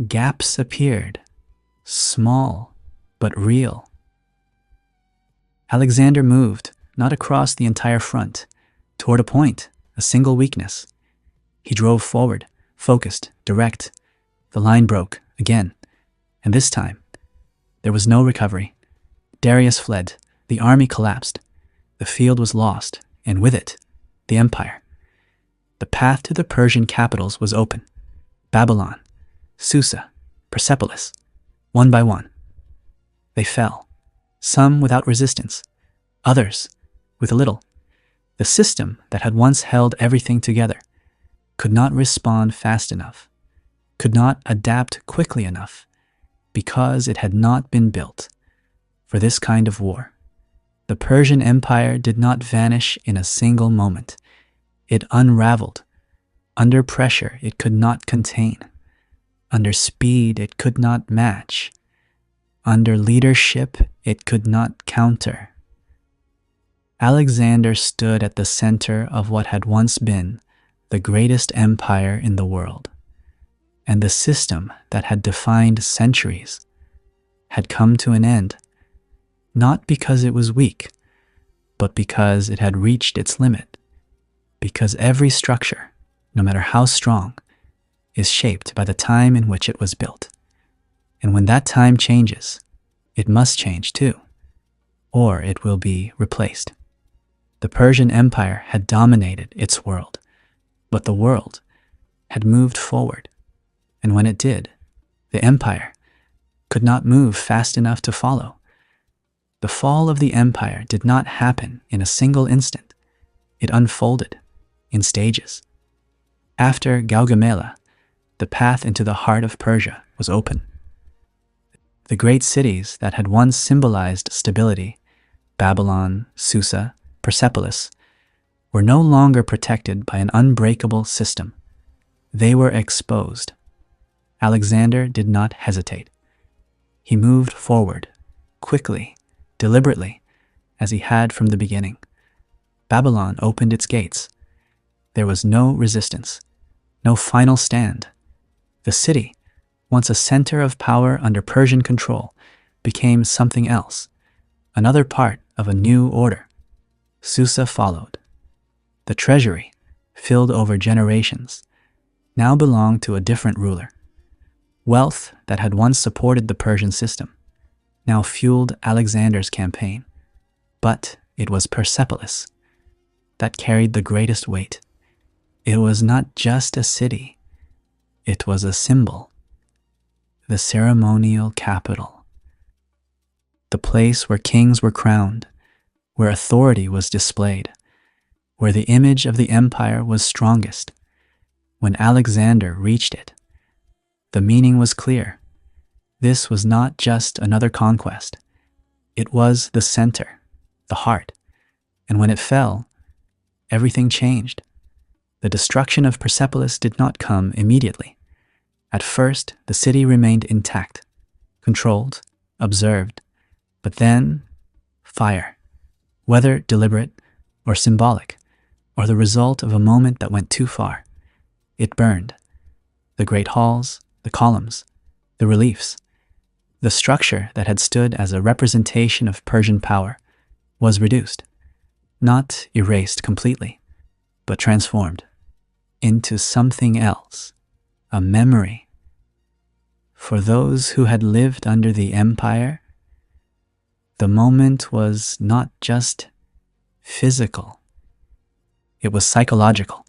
Gaps appeared, small but real. Alexander moved, not across the entire front, toward a point, a single weakness. He drove forward, focused, direct. The line broke, again, and this time, there was no recovery. Darius fled, the army collapsed, the field was lost, and with it, the empire. The path to the Persian capitals was open. Babylon, Susa, Persepolis, one by one. They fell, some without resistance, others with a little. The system that had once held everything together could not respond fast enough, could not adapt quickly enough, because it had not been built for this kind of war. The Persian Empire did not vanish in a single moment. It unraveled. Under pressure, it could not contain. Under speed, it could not match. Under leadership, it could not counter. Alexander stood at the center of what had once been the greatest empire in the world, and the system that had defined centuries had come to an end, not because it was weak, but because it had reached its limit, because every structure, no matter how strong, is shaped by the time in which it was built. And when that time changes, it must change too, or it will be replaced. The Persian Empire had dominated its world, but the world had moved forward, and when it did, the empire could not move fast enough to follow. The fall of the empire did not happen in a single instant. It unfolded in stages. After Gaugamela, the path into the heart of Persia was open. The great cities that had once symbolized stability, Babylon, Susa, Persepolis, were no longer protected by an unbreakable system. They were exposed. Alexander did not hesitate. He moved forward, quickly, deliberately, as he had from the beginning. Babylon opened its gates. There was no resistance, no final stand. The city, once a center of power under Persian control, became something else, another part of a new order. Susa followed. The treasury, filled over generations, now belonged to a different ruler. Wealth that had once supported the Persian system now fueled Alexander's campaign. But it was Persepolis that carried the greatest weight. It was not just a city. It was a symbol, the ceremonial capital, the place where kings were crowned, where authority was displayed, where the image of the empire was strongest. When Alexander reached it, the meaning was clear. This was not just another conquest. It was the center, the heart. And when it fell, everything changed. The destruction of Persepolis did not come immediately. At first, the city remained intact, controlled, observed. But then, fire, whether deliberate or symbolic, or the result of a moment that went too far. It burned. The great halls, the columns, the reliefs. The structure that had stood as a representation of Persian power was reduced, not erased completely, but transformed into something else, a memory. For those who had lived under the empire, the moment was not just physical. It was psychological,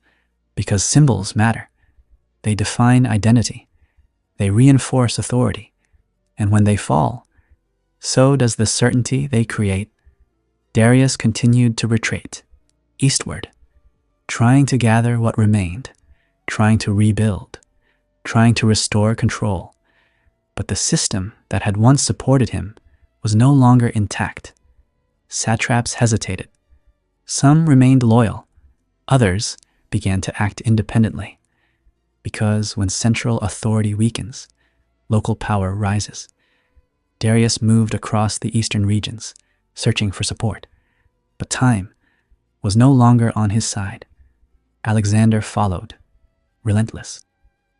because symbols matter. They define identity. They reinforce authority. And when they fall, so does the certainty they create. Darius continued to retreat, eastward, trying to gather what remained, trying to rebuild. trying to restore control. But the system that had once supported him was no longer intact. Satraps hesitated. Some remained loyal. Others began to act independently. Because when central authority weakens, local power rises. Darius moved across the eastern regions, searching for support. But time was no longer on his side. Alexander followed, relentless,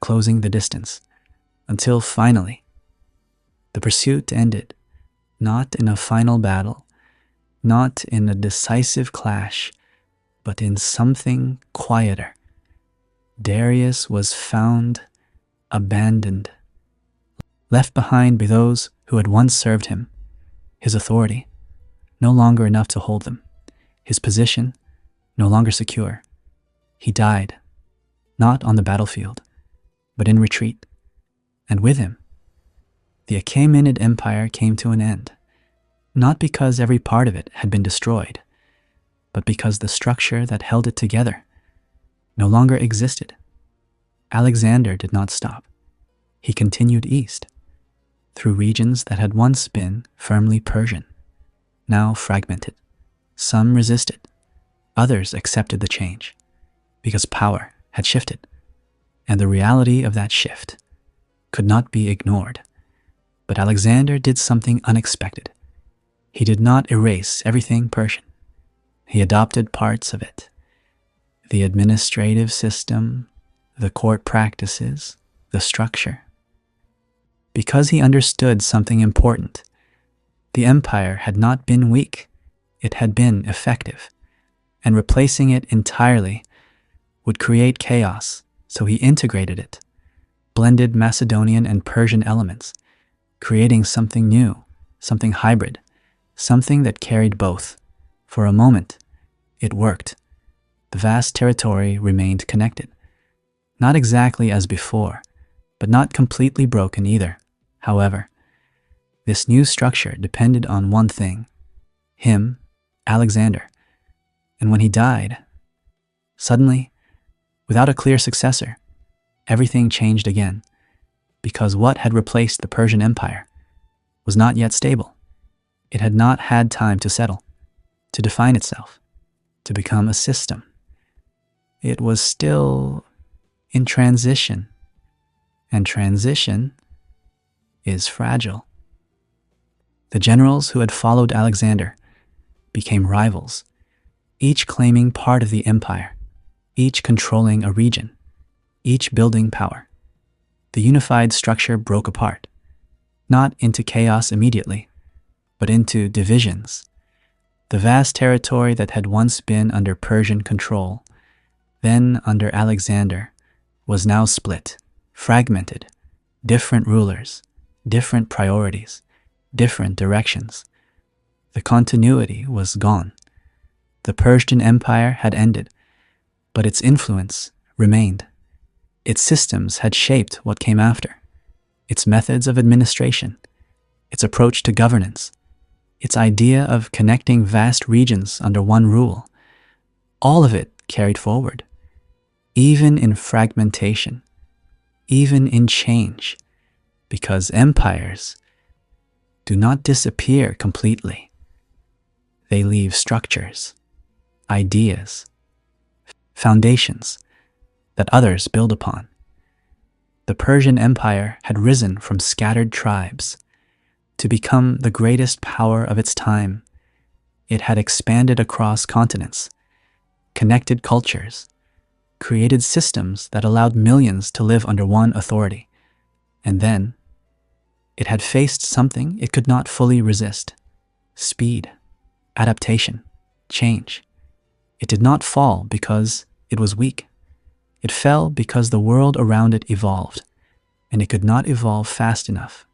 closing the distance, until finally, the pursuit ended, not in a final battle, not in a decisive clash, but in something quieter. Darius was found abandoned, left behind by those who had once served him, his authority no longer enough to hold them, his position no longer secure. He died, not on the battlefield, but in retreat, and with him, the Achaemenid Empire came to an end, not because every part of it had been destroyed, but because the structure that held it together no longer existed. Alexander did not stop. He continued east, through regions that had once been firmly Persian, now fragmented. Some resisted, others accepted the change, because power had shifted, and the reality of that shift could not be ignored. But Alexander did something unexpected. He did not erase everything Persian. He adopted parts of it. The administrative system, the court practices, the structure. Because he understood something important. The empire had not been weak, it had been effective, and replacing it entirely would create chaos, so he integrated it, blended Macedonian and Persian elements, creating something new, something hybrid, something that carried both. For a moment, it worked. The vast territory remained connected. Not exactly as before, but not completely broken either. However, this new structure depended on one thing, him, Alexander. And when he died, suddenly, without a clear successor, everything changed again, because what had replaced the Persian Empire was not yet stable. It had not had time to settle, to define itself, to become a system. It was still in transition, and transition is fragile. The generals who had followed Alexander became rivals, each claiming part of the empire, each controlling a region, each building power. The unified structure broke apart, not into chaos immediately, but into divisions. The vast territory that had once been under Persian control, then under Alexander, was now split, fragmented, different rulers, different priorities, different directions. The continuity was gone. The Persian Empire had ended, but its influence remained. Its systems had shaped what came after. Its methods of administration, its approach to governance, its idea of connecting vast regions under one rule, all of it carried forward. Even in fragmentation, even in change, because empires do not disappear completely. They leave structures, ideas, foundations that others build upon. The Persian Empire had risen from scattered tribes to become the greatest power of its time. It had expanded across continents, connected cultures, created systems that allowed millions to live under one authority. And then, it had faced something it could not fully resist: speed, adaptation, change. It did not fall because it was weak. It fell because the world around it evolved, and it could not evolve fast enough.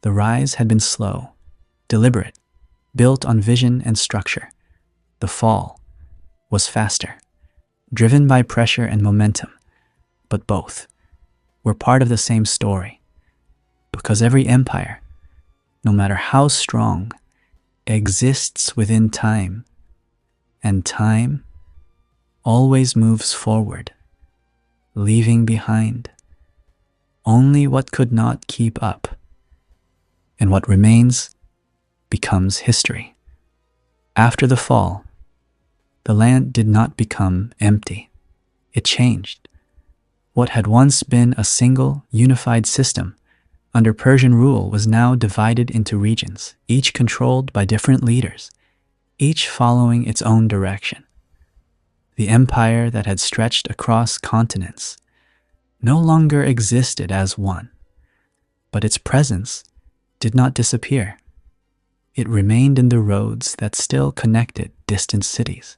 The rise had been slow, deliberate, built on vision and structure. The fall was faster, driven by pressure and momentum, but both were part of the same story. Because every empire, no matter how strong, exists within time, and time always moves forward, leaving behind only what could not keep up. And what remains becomes history. After the fall, the land did not become empty. It changed. What had once been a single, unified system under Persian rule was now divided into regions, each controlled by different leaders, each following its own direction. The empire that had stretched across continents no longer existed as one, but its presence did not disappear. It remained in the roads that still connected distant cities,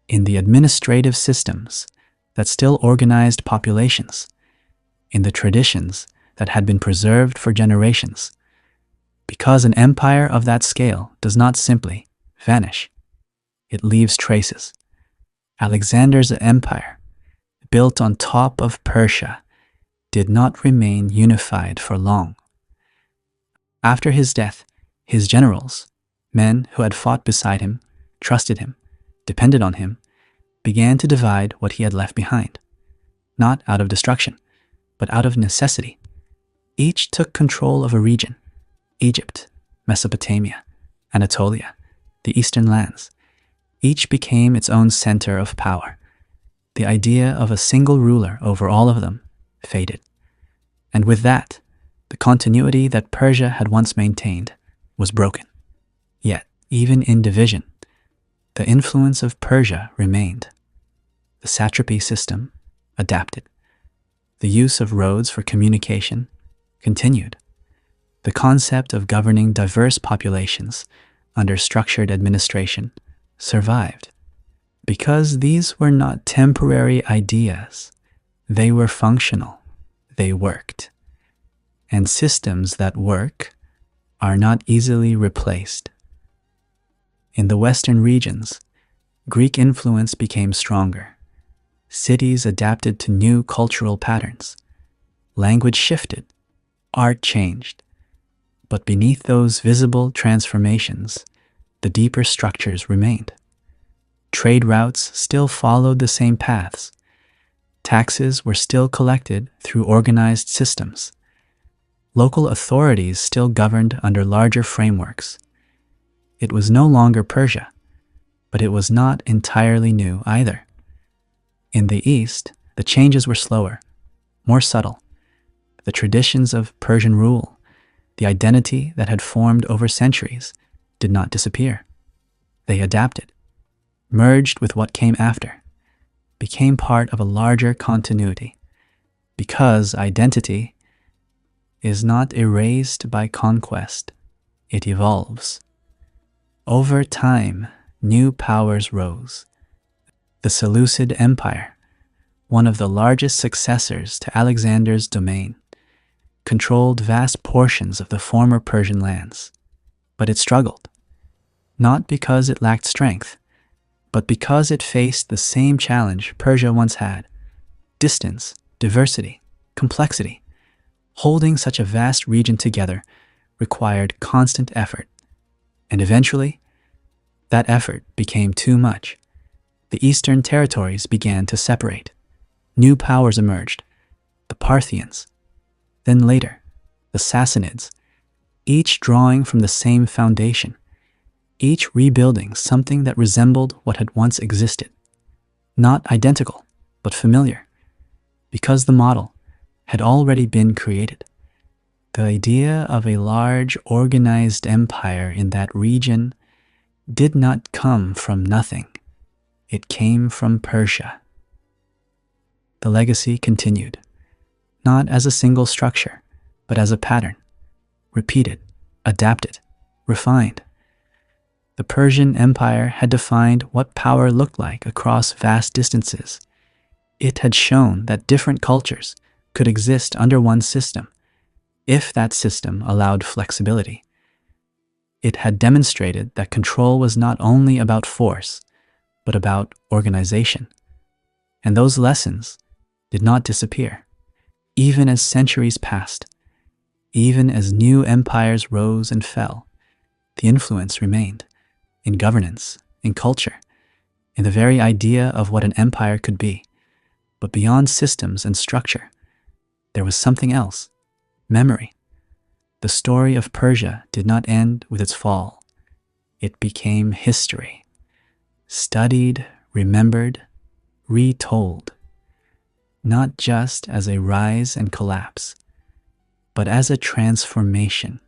in the administrative systems that still organized populations, in the traditions that had been preserved for generations. Because an empire of that scale does not simply vanish, it leaves traces. Alexander's empire, built on top of Persia, did not remain unified for long. After his death, his generals, men who had fought beside him, trusted him, depended on him, began to divide what he had left behind, not out of destruction, but out of necessity. Each took control of a region: Egypt, Mesopotamia, Anatolia, the eastern lands. Each became its own center of power. The idea of a single ruler over all of them faded. And with that, the continuity that Persia had once maintained was broken. Yet, even in division, the influence of Persia remained. The satrapy system adapted. The use of roads for communication continued. The concept of governing diverse populations under structured administration survived. Because these were not temporary ideas, they were functional. They worked. And systems that work are not easily replaced. In the Western regions, Greek influence became stronger. Cities adapted to new cultural patterns. Language shifted. Art changed. But beneath those visible transformations, the deeper structures remained. Trade routes still followed the same paths. Taxes were still collected through organized systems. Local authorities still governed under larger frameworks. It was no longer Persia, but it was not entirely new either. In the East, the changes were slower, more subtle. The traditions of Persian rule, the identity that had formed over centuries, did not disappear. They adapted, merged with what came after, became part of a larger continuity, because identity is not erased by conquest, it evolves. Over time, new powers rose. The Seleucid Empire, one of the largest successors to Alexander's domain, controlled vast portions of the former Persian lands. But it struggled, not because it lacked strength, but because it faced the same challenge Persia once had: distance, diversity, complexity. Holding such a vast region together required constant effort, and eventually, that effort became too much. The eastern territories began to separate. New powers emerged: the Parthians, then later, the Sassanids, each drawing from the same foundation, each rebuilding something that resembled what had once existed. Not identical, but familiar, because the model had already been created. The idea of a large, organized empire in that region did not come from nothing. It came from Persia. The legacy continued, not as a single structure, but as a pattern, repeated, adapted, refined. The Persian Empire had defined what power looked like across vast distances. It had shown that different cultures could exist under one system, if that system allowed flexibility. It had demonstrated that control was not only about force, but about organization. And those lessons did not disappear. Even as centuries passed, even as new empires rose and fell, the influence remained in governance, in culture, in the very idea of what an empire could be. But beyond systems and structure, there was something else: memory. The story of Persia did not end with its fall. It became history, studied, remembered, retold, not just as a rise and collapse, but as a transformation.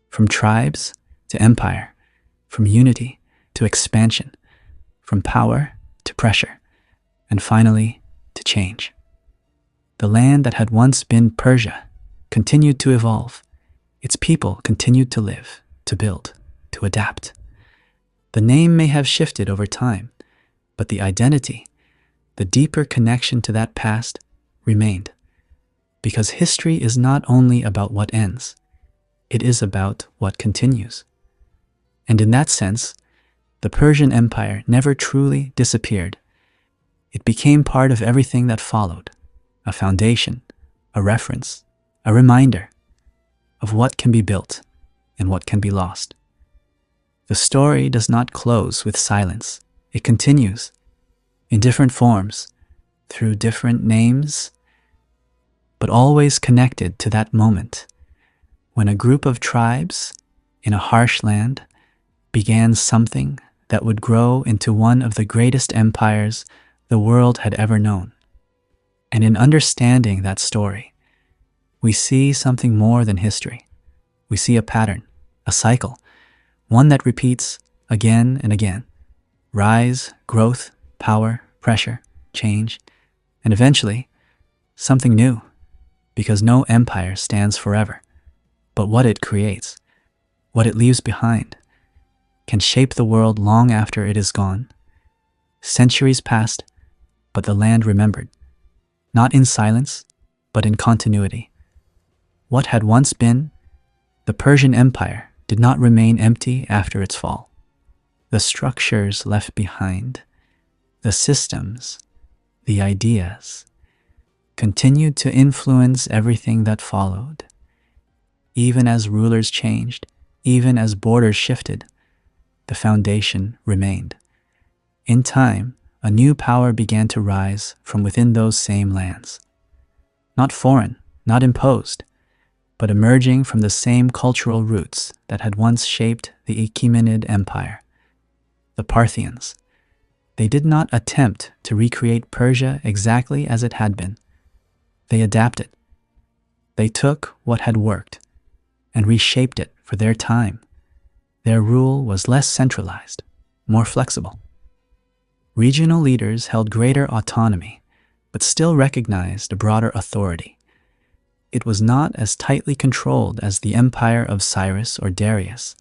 From tribes to empire, from unity to expansion, from power to pressure, and finally to change. The land that had once been Persia continued to evolve. Its people continued to live, to build, to adapt. The name may have shifted over time, but the identity, the deeper connection to that past, remained. Because history is not only about what ends, it is about what continues. And in that sense, the Persian Empire never truly disappeared. It became part of everything that followed, a foundation, a reference, a reminder of what can be built and what can be lost. The story does not close with silence. It continues in different forms, through different names, but always connected to that moment when a group of tribes in a harsh land began something that would grow into one of the greatest empires the world had ever known. And in understanding that story, we see something more than history. We see a pattern, a cycle, one that repeats again and again. Rise, growth, power, pressure, change, and eventually something new, because no empire stands forever, but what it creates, what it leaves behind, can shape the world long after it is gone. Centuries passed, but the land remembered, not in silence, but in continuity. What had once been the Persian Empire did not remain empty after its fall. The structures left behind, the systems, the ideas, continued to influence everything that followed. Even as rulers changed, even as borders shifted, the foundation remained. In time, a new power began to rise from within those same lands. Not foreign, not imposed, but emerging from the same cultural roots that had once shaped the Achaemenid Empire. The Parthians. They did not attempt to recreate Persia exactly as it had been. They adapted. They took what had worked and reshaped it for their time. Their rule was less centralized, more flexible. Regional leaders held greater autonomy, but still recognized a broader authority. It was not as tightly controlled as the empire of Cyrus or Darius,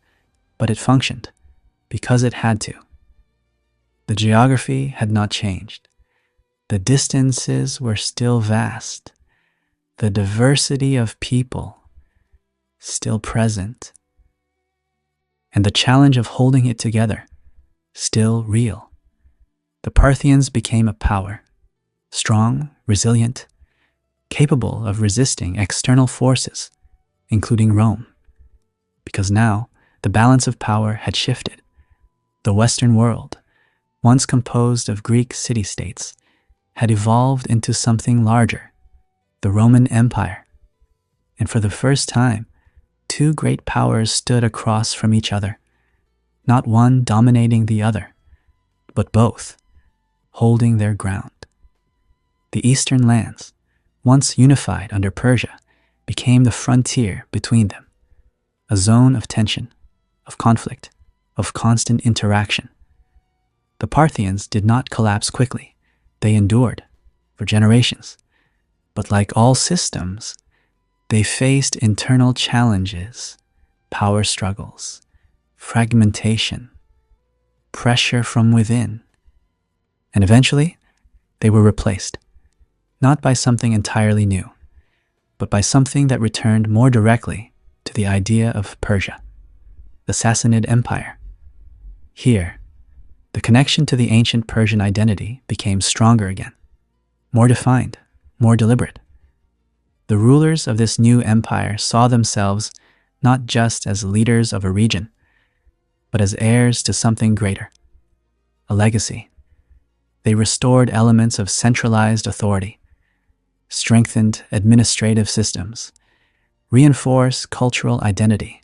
but it functioned because it had to. The geography had not changed. The distances were still vast. The diversity of people still present. And the challenge of holding it together still real. The Parthians became a power, strong, resilient, capable of resisting external forces, including Rome. Because now the balance of power had shifted. The Western world, once composed of Greek city-states, had evolved into something larger, the Roman Empire. And for the first time, two great powers stood across from each other, not one dominating the other, but both holding their ground. The eastern lands, once unified under Persia, became the frontier between them, a zone of tension, of conflict, of constant interaction. The Parthians did not collapse quickly. They endured for generations. But like all systems, they faced internal challenges, power struggles, fragmentation, pressure from within. And eventually, they were replaced, not by something entirely new, but by something that returned more directly to the idea of Persia, the Sassanid Empire. Here, the connection to the ancient Persian identity became stronger again, more defined, more deliberate. The rulers of this new empire saw themselves not just as leaders of a region, but as heirs to something greater, a legacy. They restored elements of centralized authority, strengthened administrative systems, reinforced cultural identity.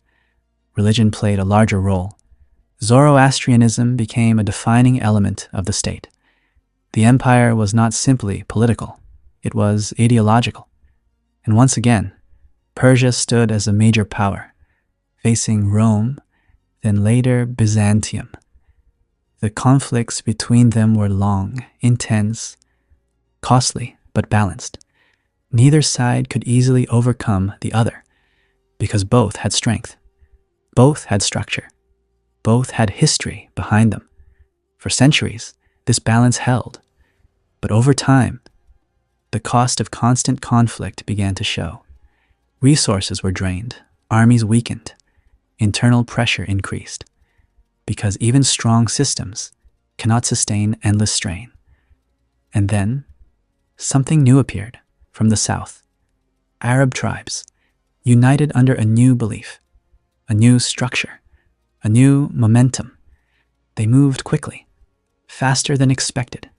Religion played a larger role. Zoroastrianism became a defining element of the state. The empire was not simply political, it was ideological. And once again, Persia stood as a major power, facing Rome, then later Byzantium. The conflicts between them were long, intense, costly, but balanced. Neither side could easily overcome the other, because both had strength, both had structure, both had history behind them. For centuries, this balance held, but over time, the cost of constant conflict began to show. Resources were drained, armies weakened, internal pressure increased, because even strong systems cannot sustain endless strain. And then, something new appeared from the south. Arab tribes, united under a new belief, a new structure, a new momentum. They moved quickly, faster than expected,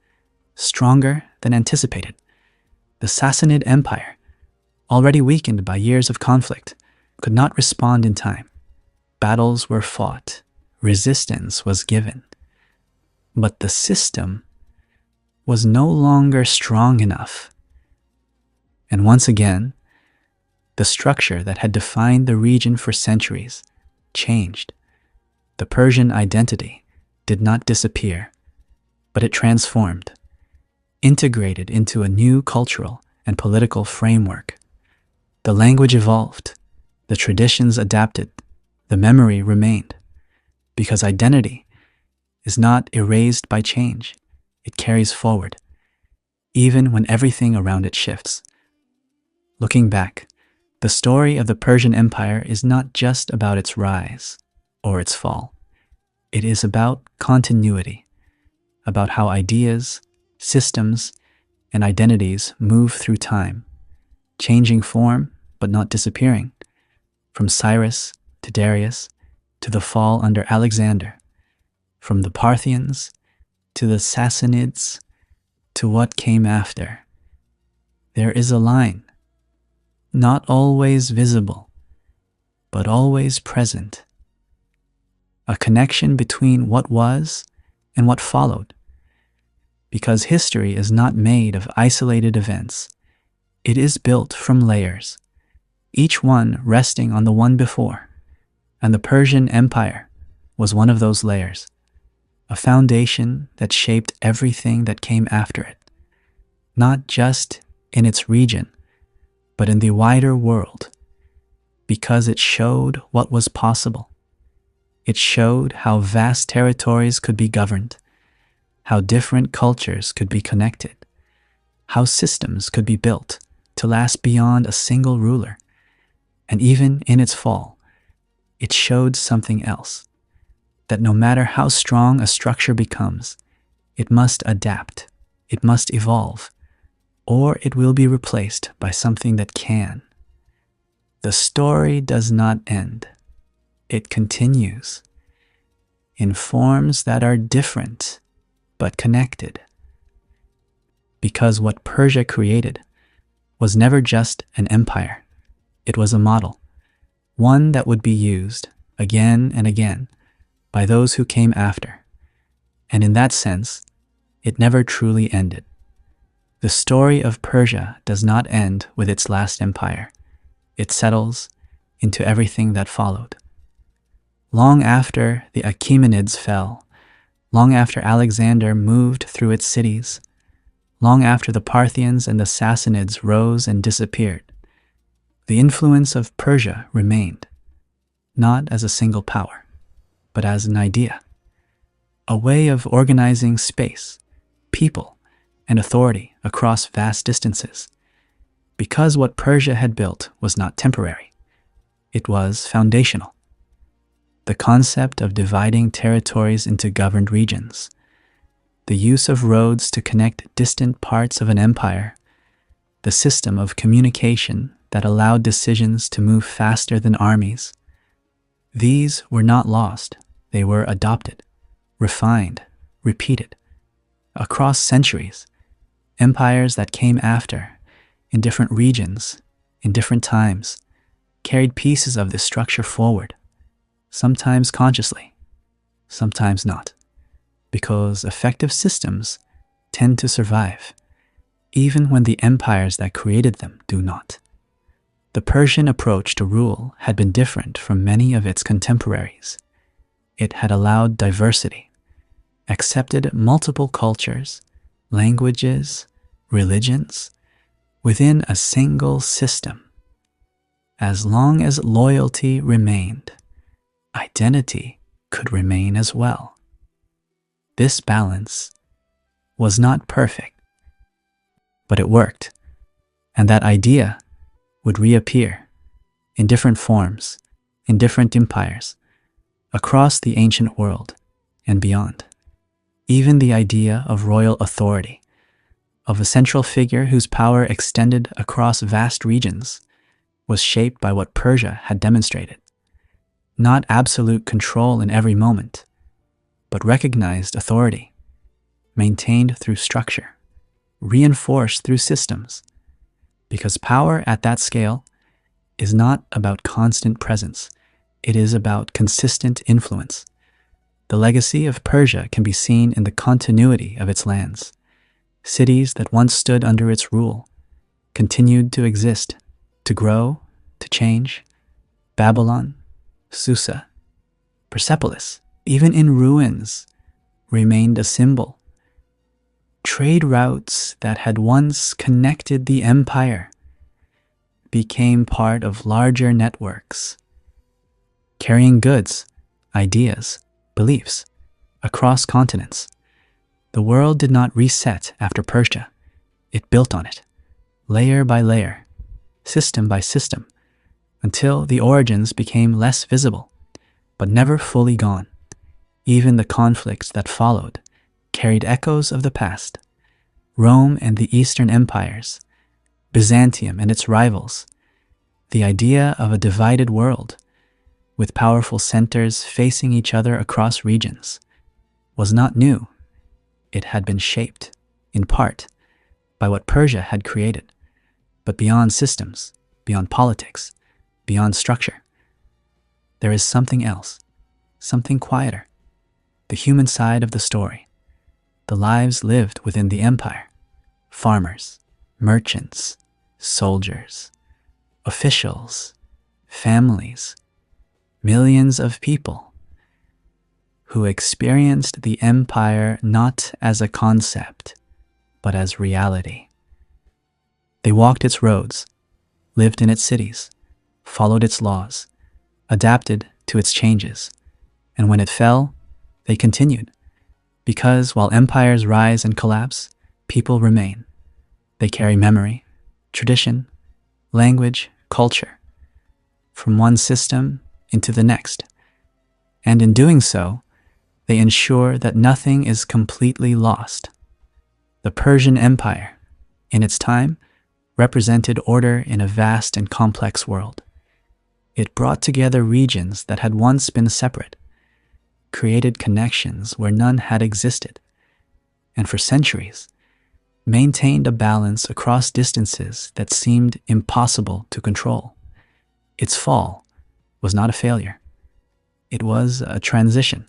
stronger than anticipated. The Sassanid Empire, already weakened by years of conflict, could not respond in time. Battles were fought, resistance was given. But the system was no longer strong enough. And once again, the structure that had defined the region for centuries changed. The Persian identity did not disappear, but it transformed, integrated into a new cultural and political framework. The language evolved, the traditions adapted, the memory remained, because identity is not erased by change, it carries forward, even when everything around it shifts. Looking back, the story of the Persian Empire is not just about its rise or its fall. It is about continuity, about how ideas, systems, and identities move through time, changing form but not disappearing. From Cyrus to Darius to the fall under Alexander, from the Parthians to the Sassanids to what came after. There is a line, not always visible, but always present. A connection between what was and what followed. Because history is not made of isolated events. It is built from layers, each one resting on the one before. And the Persian Empire was one of those layers, a foundation that shaped everything that came after it, not just in its region, but in the wider world, because it showed what was possible. It showed how vast territories could be governed, how different cultures could be connected, how systems could be built to last beyond a single ruler. And even in its fall, it showed something else, that no matter how strong a structure becomes, it must adapt, it must evolve, or it will be replaced by something that can. The story does not end. It continues in forms that are different but connected. Because what Persia created was never just an empire. It was a model, one that would be used again and again by those who came after. And in that sense, it never truly ended. The story of Persia does not end with its last empire. It settles into everything that followed. Long after the Achaemenids fell, long after Alexander moved through its cities, long after the Parthians and the Sassanids rose and disappeared, the influence of Persia remained, not as a single power, but as an idea, a way of organizing space, people, and authority across vast distances. Because what Persia had built was not temporary, it was foundational. The concept of dividing territories into governed regions, the use of roads to connect distant parts of an empire, the system of communication that allowed decisions to move faster than armies. These were not lost, they were adopted, refined, repeated. Across centuries, empires that came after in different regions, in different times, carried pieces of this structure forward, sometimes consciously, sometimes not, because effective systems tend to survive, even when the empires that created them do not. The Persian approach to rule had been different from many of its contemporaries. It had allowed diversity, accepted multiple cultures, languages, religions, within a single system. As long as loyalty remained, identity could remain as well. This balance was not perfect, but it worked, and that idea would reappear in different forms, in different empires, across the ancient world and beyond. Even the idea of royal authority, of a central figure whose power extended across vast regions, was shaped by what Persia had demonstrated. Not absolute control in every moment, but recognized authority, maintained through structure, reinforced through systems, because power at that scale is not about constant presence, it is about consistent influence. The legacy of Persia can be seen in the continuity of its lands. Cities that once stood under its rule continued to exist, to grow, to change. Babylon, Susa, Persepolis, even in ruins, remained a symbol. Trade routes that had once connected the empire became part of larger networks, carrying goods, ideas, beliefs across continents. The world did not reset after Persia. It built on it, layer by layer, system by system, until the origins became less visible, but never fully gone. Even the conflicts that followed carried echoes of the past. Rome and the Eastern empires, Byzantium and its rivals. The idea of a divided world, with powerful centers facing each other across regions, was not new. It had been shaped, in part, by what Persia had created, but beyond systems, beyond politics, beyond structure. There is something else, something quieter, the human side of the story, the lives lived within the empire, farmers, merchants, soldiers, officials, families, millions of people who experienced the empire not as a concept, but as reality. They walked its roads, lived in its cities, followed its laws, adapted to its changes, and when it fell, they continued. Because while empires rise and collapse, people remain. They carry memory, tradition, language, culture, from one system into the next. And in doing so, they ensure that nothing is completely lost. The Persian Empire, in its time, represented order in a vast and complex world. It brought together regions that had once been separate, created connections where none had existed, and for centuries, maintained a balance across distances that seemed impossible to control. Its fall was not a failure. It was a transition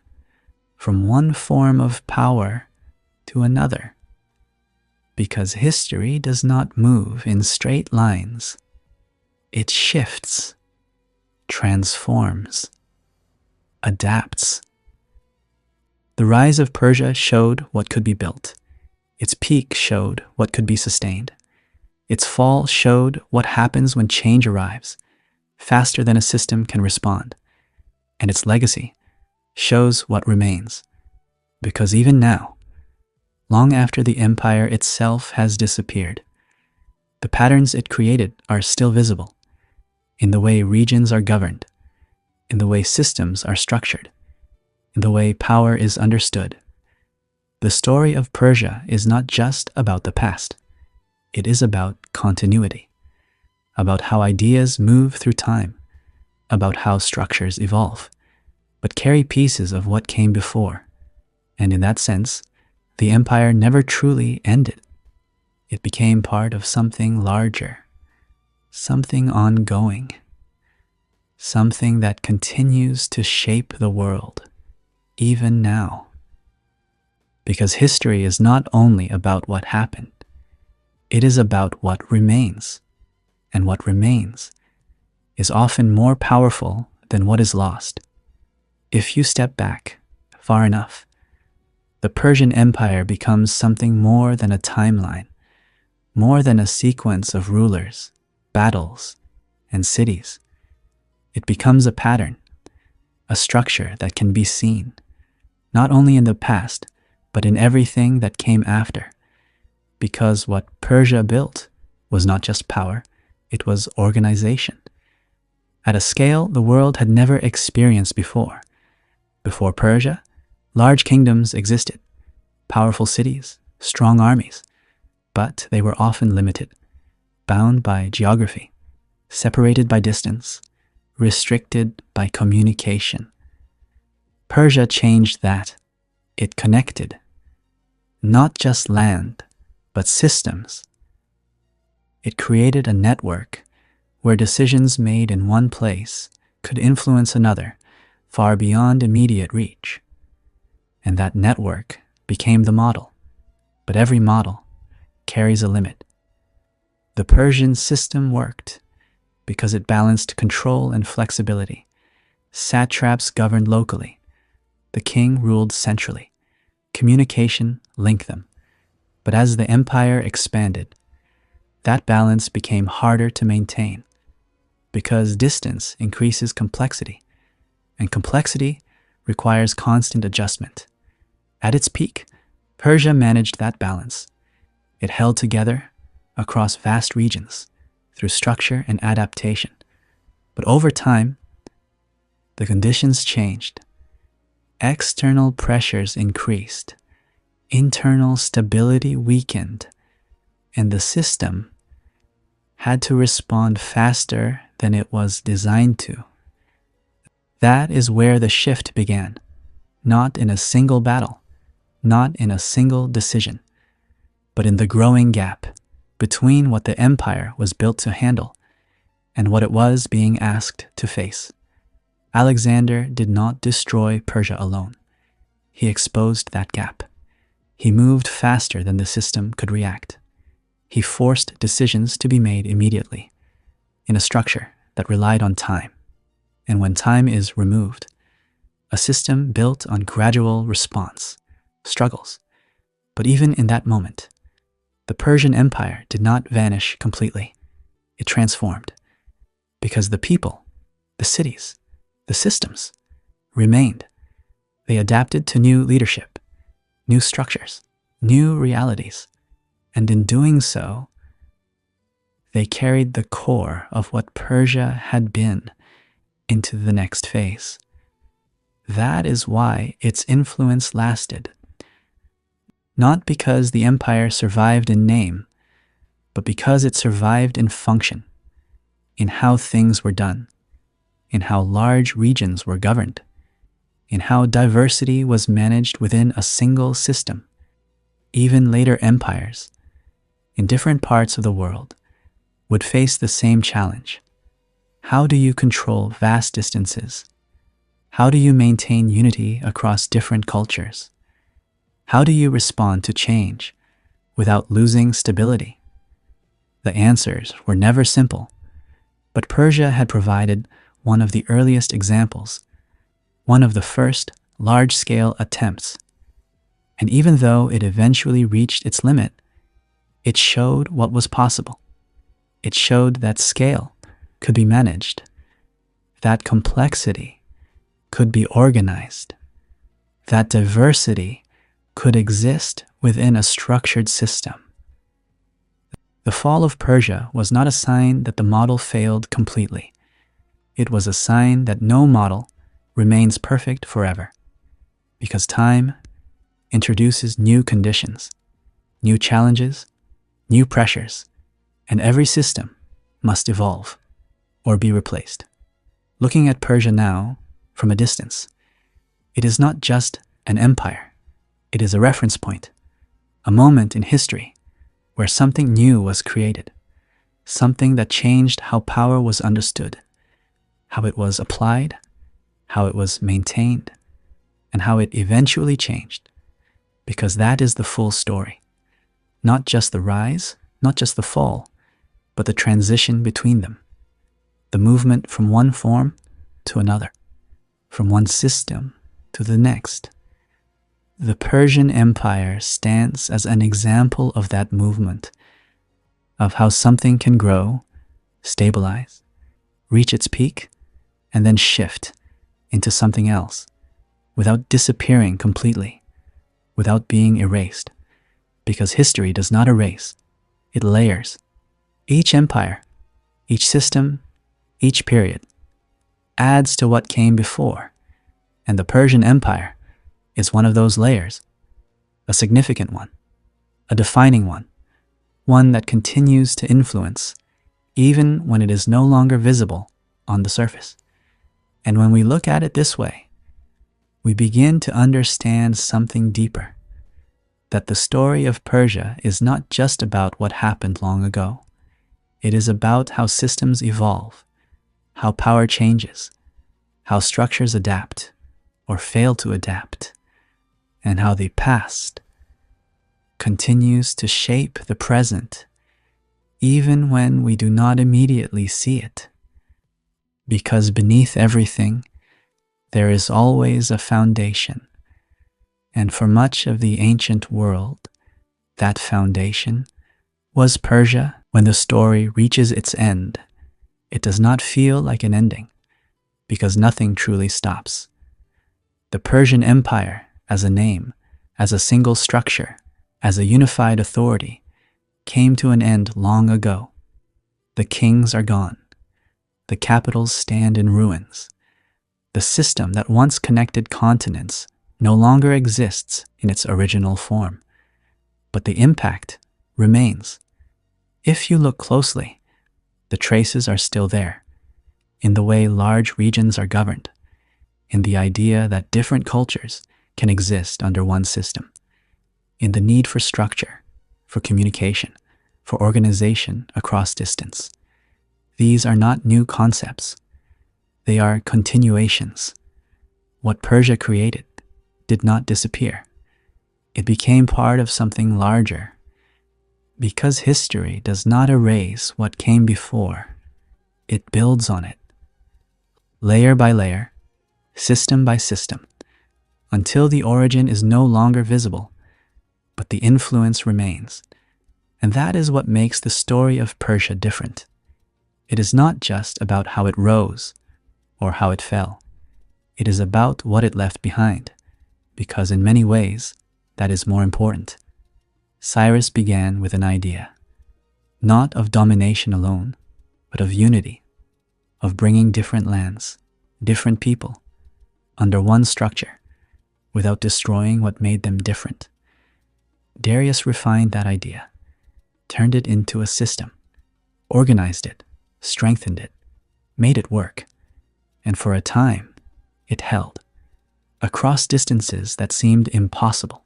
from one form of power to another, because history does not move in straight lines. It shifts, transforms, adapts. The rise of Persia showed what could be built. Its peak showed what could be sustained. Its fall showed what happens when change arrives, faster than a system can respond. And its legacy shows what remains. Because even now, long after the empire itself has disappeared, the patterns it created are still visible, in the way regions are governed, in the way systems are structured, in the way power is understood. The story of Persia is not just about the past. It is about continuity, about how ideas move through time, about how structures evolve, but carry pieces of what came before. And in that sense, the empire never truly ended. It became part of something larger, something ongoing, something that continues to shape the world, even now. Because history is not only about what happened, it is about what remains, and what remains is often more powerful than what is lost. If you step back far enough, the Persian Empire becomes something more than a timeline, more than a sequence of rulers, battles, and cities. It becomes a pattern, a structure that can be seen, not only in the past, but in everything that came after. Because what Persia built was not just power, it was organization. At a scale the world had never experienced before. Before Persia, large kingdoms existed, powerful cities, strong armies, but they were often limited, bound by geography, separated by distance, restricted by communication. Persia changed that. It connected, not just land, but systems. It created a network where decisions made in one place could influence another far beyond immediate reach. And that network became the model. But every model carries a limit. The Persian system worked because it balanced control and flexibility. Satraps governed locally. The king ruled centrally. Communication linked them. But as the empire expanded, that balance became harder to maintain because distance increases complexity, and complexity requires constant adjustment. At its peak, Persia managed that balance. It held together across vast regions through structure and adaptation. But over time, the conditions changed. External pressures increased, internal stability weakened, and the system had to respond faster than it was designed to. That is where the shift began, not in a single battle, not in a single decision, but in the growing gap between what the empire was built to handle and what it was being asked to face. Alexander did not destroy Persia alone. He exposed that gap. He moved faster than the system could react. He forced decisions to be made immediately, in a structure that relied on time. And when time is removed, a system built on gradual response struggles. But even in that moment, the Persian Empire did not vanish completely. It transformed. Because the people, the cities, the systems remained. They adapted to new leadership, new structures, new realities. And in doing so, they carried the core of what Persia had been into the next phase. That is why its influence lasted. Not because the empire survived in name, but because it survived in function, in how things were done, in how large regions were governed, in how diversity was managed within a single system. Even later empires, in different parts of the world, would face the same challenge. How do you control vast distances? How do you maintain unity across different cultures? How do you respond to change without losing stability? The answers were never simple, but Persia had provided one of the earliest examples, one of the first large-scale attempts. And even though it eventually reached its limit, it showed what was possible. It showed that scale could be managed, that complexity could be organized, that diversity could exist within a structured system. The fall of Persia was not a sign that the model failed completely. It was a sign that no model remains perfect forever, because time introduces new conditions, new challenges, new pressures, and every system must evolve or be replaced. Looking at Persia now from a distance, it is not just an empire. It is a reference point, a moment in history where something new was created, something that changed how power was understood, how it was applied, how it was maintained, and how it eventually changed. Because that is the full story. Not just the rise, not just the fall, but the transition between them. The movement from one form to another, from one system to the next. The Persian Empire stands as an example of that movement, of how something can grow, stabilize, reach its peak, and then shift into something else, without disappearing completely, without being erased. Because history does not erase, it layers. Each empire, each system, each period adds to what came before, and the Persian Empire is one of those layers, a significant one, a defining one that continues to influence even when it is no longer visible on the surface. And when we look at it this way, we begin to understand something deeper, that the story of Persia is not just about what happened long ago. It is about how systems evolve, how power changes, how structures adapt or fail to adapt, and how the past continues to shape the present, even when we do not immediately see it. Because beneath everything, there is always a foundation. And for much of the ancient world, that foundation was Persia. When the story reaches its end, it does not feel like an ending, because nothing truly stops. The Persian Empire, as a name, as a single structure, as a unified authority, came to an end long ago. The kings are gone. The capitals stand in ruins. The system that once connected continents no longer exists in its original form, but the impact remains. If you look closely, the traces are still there, in the way large regions are governed, in the idea that different cultures can exist under one system, in the need for structure, for communication, for organization across distance. These are not new concepts. They are continuations. What Persia created did not disappear. It became part of something larger. Because history does not erase what came before, it builds on it, layer by layer, system by system, until the origin is no longer visible, but the influence remains. And that is what makes the story of Persia different. It is not just about how it rose or how it fell. It is about what it left behind, because in many ways, that is more important. Cyrus began with an idea, not of domination alone, but of unity, of bringing different lands, different people, under one structure, without destroying what made them different. Darius refined that idea, turned it into a system, organized it, strengthened it, made it work, and for a time, it held, across distances that seemed impossible,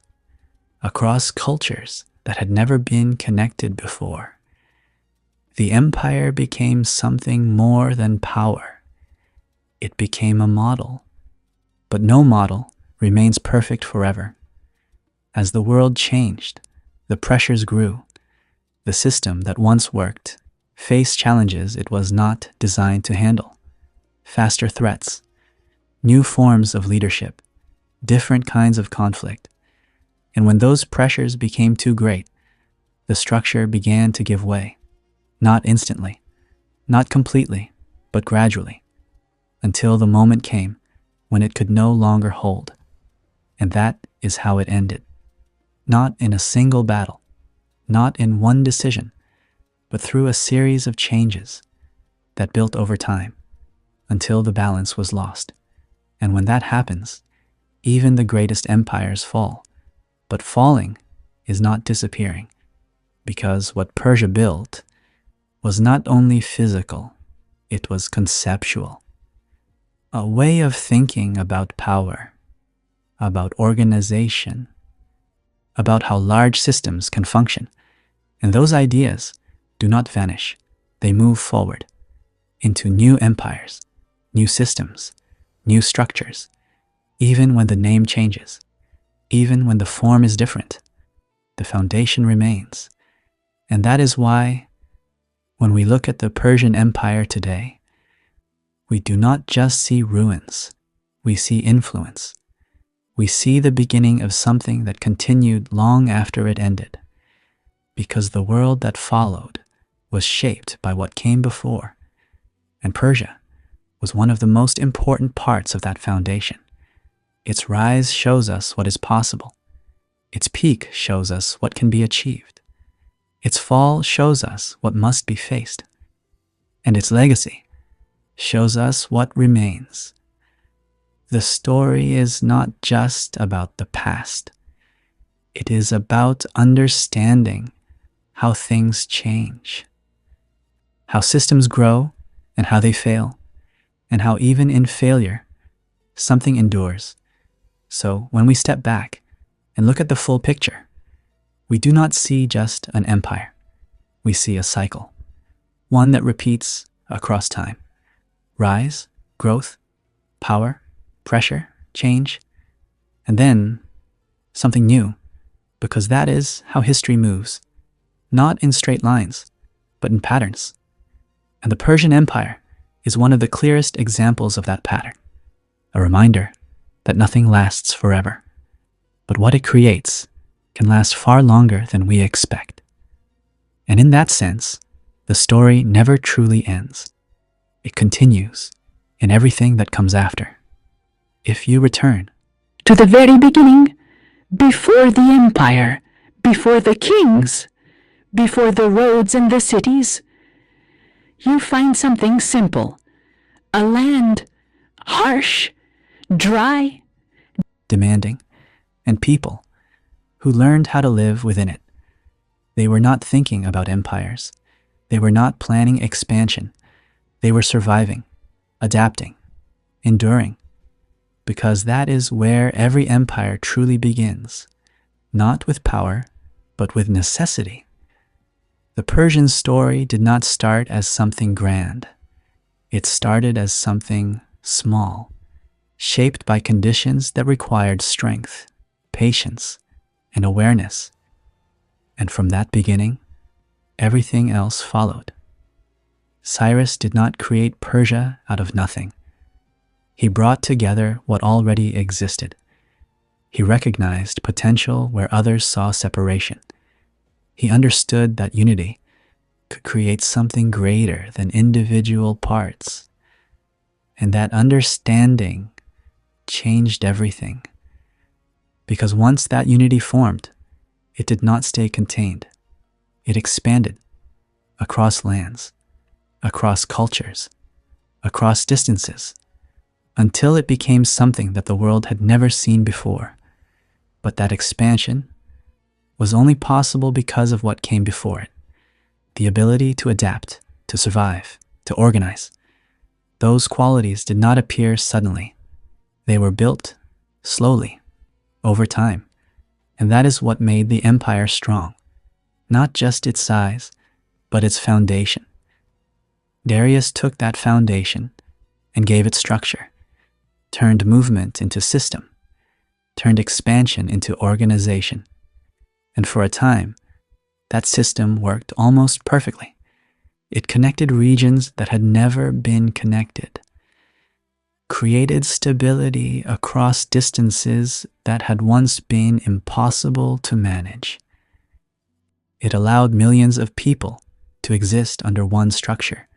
across cultures that had never been connected before. The empire became something more than power. It became a model, but no model remains perfect forever. As the world changed, the pressures grew. The system that once worked faced challenges it was not designed to handle. Faster threats, new forms of leadership, different kinds of conflict. And when those pressures became too great, the structure began to give way. Not instantly, not completely, but gradually, until the moment came when it could no longer hold. And that is how it ended. Not in a single battle, not in one decision, but through a series of changes that built over time until the balance was lost. And when that happens, even the greatest empires fall. But falling is not disappearing, because what Persia built was not only physical, it was conceptual. A way of thinking about power, about organization, about how large systems can function, And those ideas do not vanish. They move forward into new empires, new systems, new structures, even when the name changes, even when the form is different, the foundation remains. And that is why, when we look at the Persian Empire today, we do not just see ruins, we see influence. We see the beginning of something that continued long after it ended, because the world that followed was shaped by what came before, and Persia was one of the most important parts of that foundation. Its rise shows us what is possible. Its peak shows us what can be achieved. Its fall shows us what must be faced. And its legacy shows us what remains. The story is not just about the past. It is about understanding how things change, how systems grow and how they fail, and how even in failure, something endures. So when we step back and look at the full picture, we do not see just an empire. We see a cycle, one that repeats across time. Rise, growth, power, pressure, change, and then something new, because that is how history moves, not in straight lines, but in patterns. And the Persian Empire is one of the clearest examples of that pattern, a reminder that nothing lasts forever, but what it creates can last far longer than we expect. And in that sense, the story never truly ends. It continues in everything that comes after. If you return to the very beginning, before the empire, before the kings, before the roads and the cities, you find something simple, a land harsh, dry, demanding, and people who learned how to live within it. They were not thinking about empires. They were not planning expansion. They were surviving, adapting, enduring, because that is where every empire truly begins, not with power, but with necessity. The Persian story did not start as something grand. It started as something small, shaped by conditions that required strength, patience, and awareness. And from that beginning, everything else followed. Cyrus did not create Persia out of nothing. He brought together what already existed. He recognized potential where others saw separation. He understood that unity could create something greater than individual parts. And that understanding changed everything. Because once that unity formed, it did not stay contained. It expanded across lands, across cultures, across distances, until it became something that the world had never seen before. But that expansion was only possible because of what came before it, the ability to adapt, to survive, to organize. Those qualities did not appear suddenly. They were built slowly, over time. And that is what made the empire strong, not just its size, but its foundation. Darius took that foundation and gave it structure, turned movement into system, turned expansion into organization. And for a time, that system worked almost perfectly. It connected regions that had never been connected, created stability across distances that had once been impossible to manage. It allowed millions of people to exist under one structure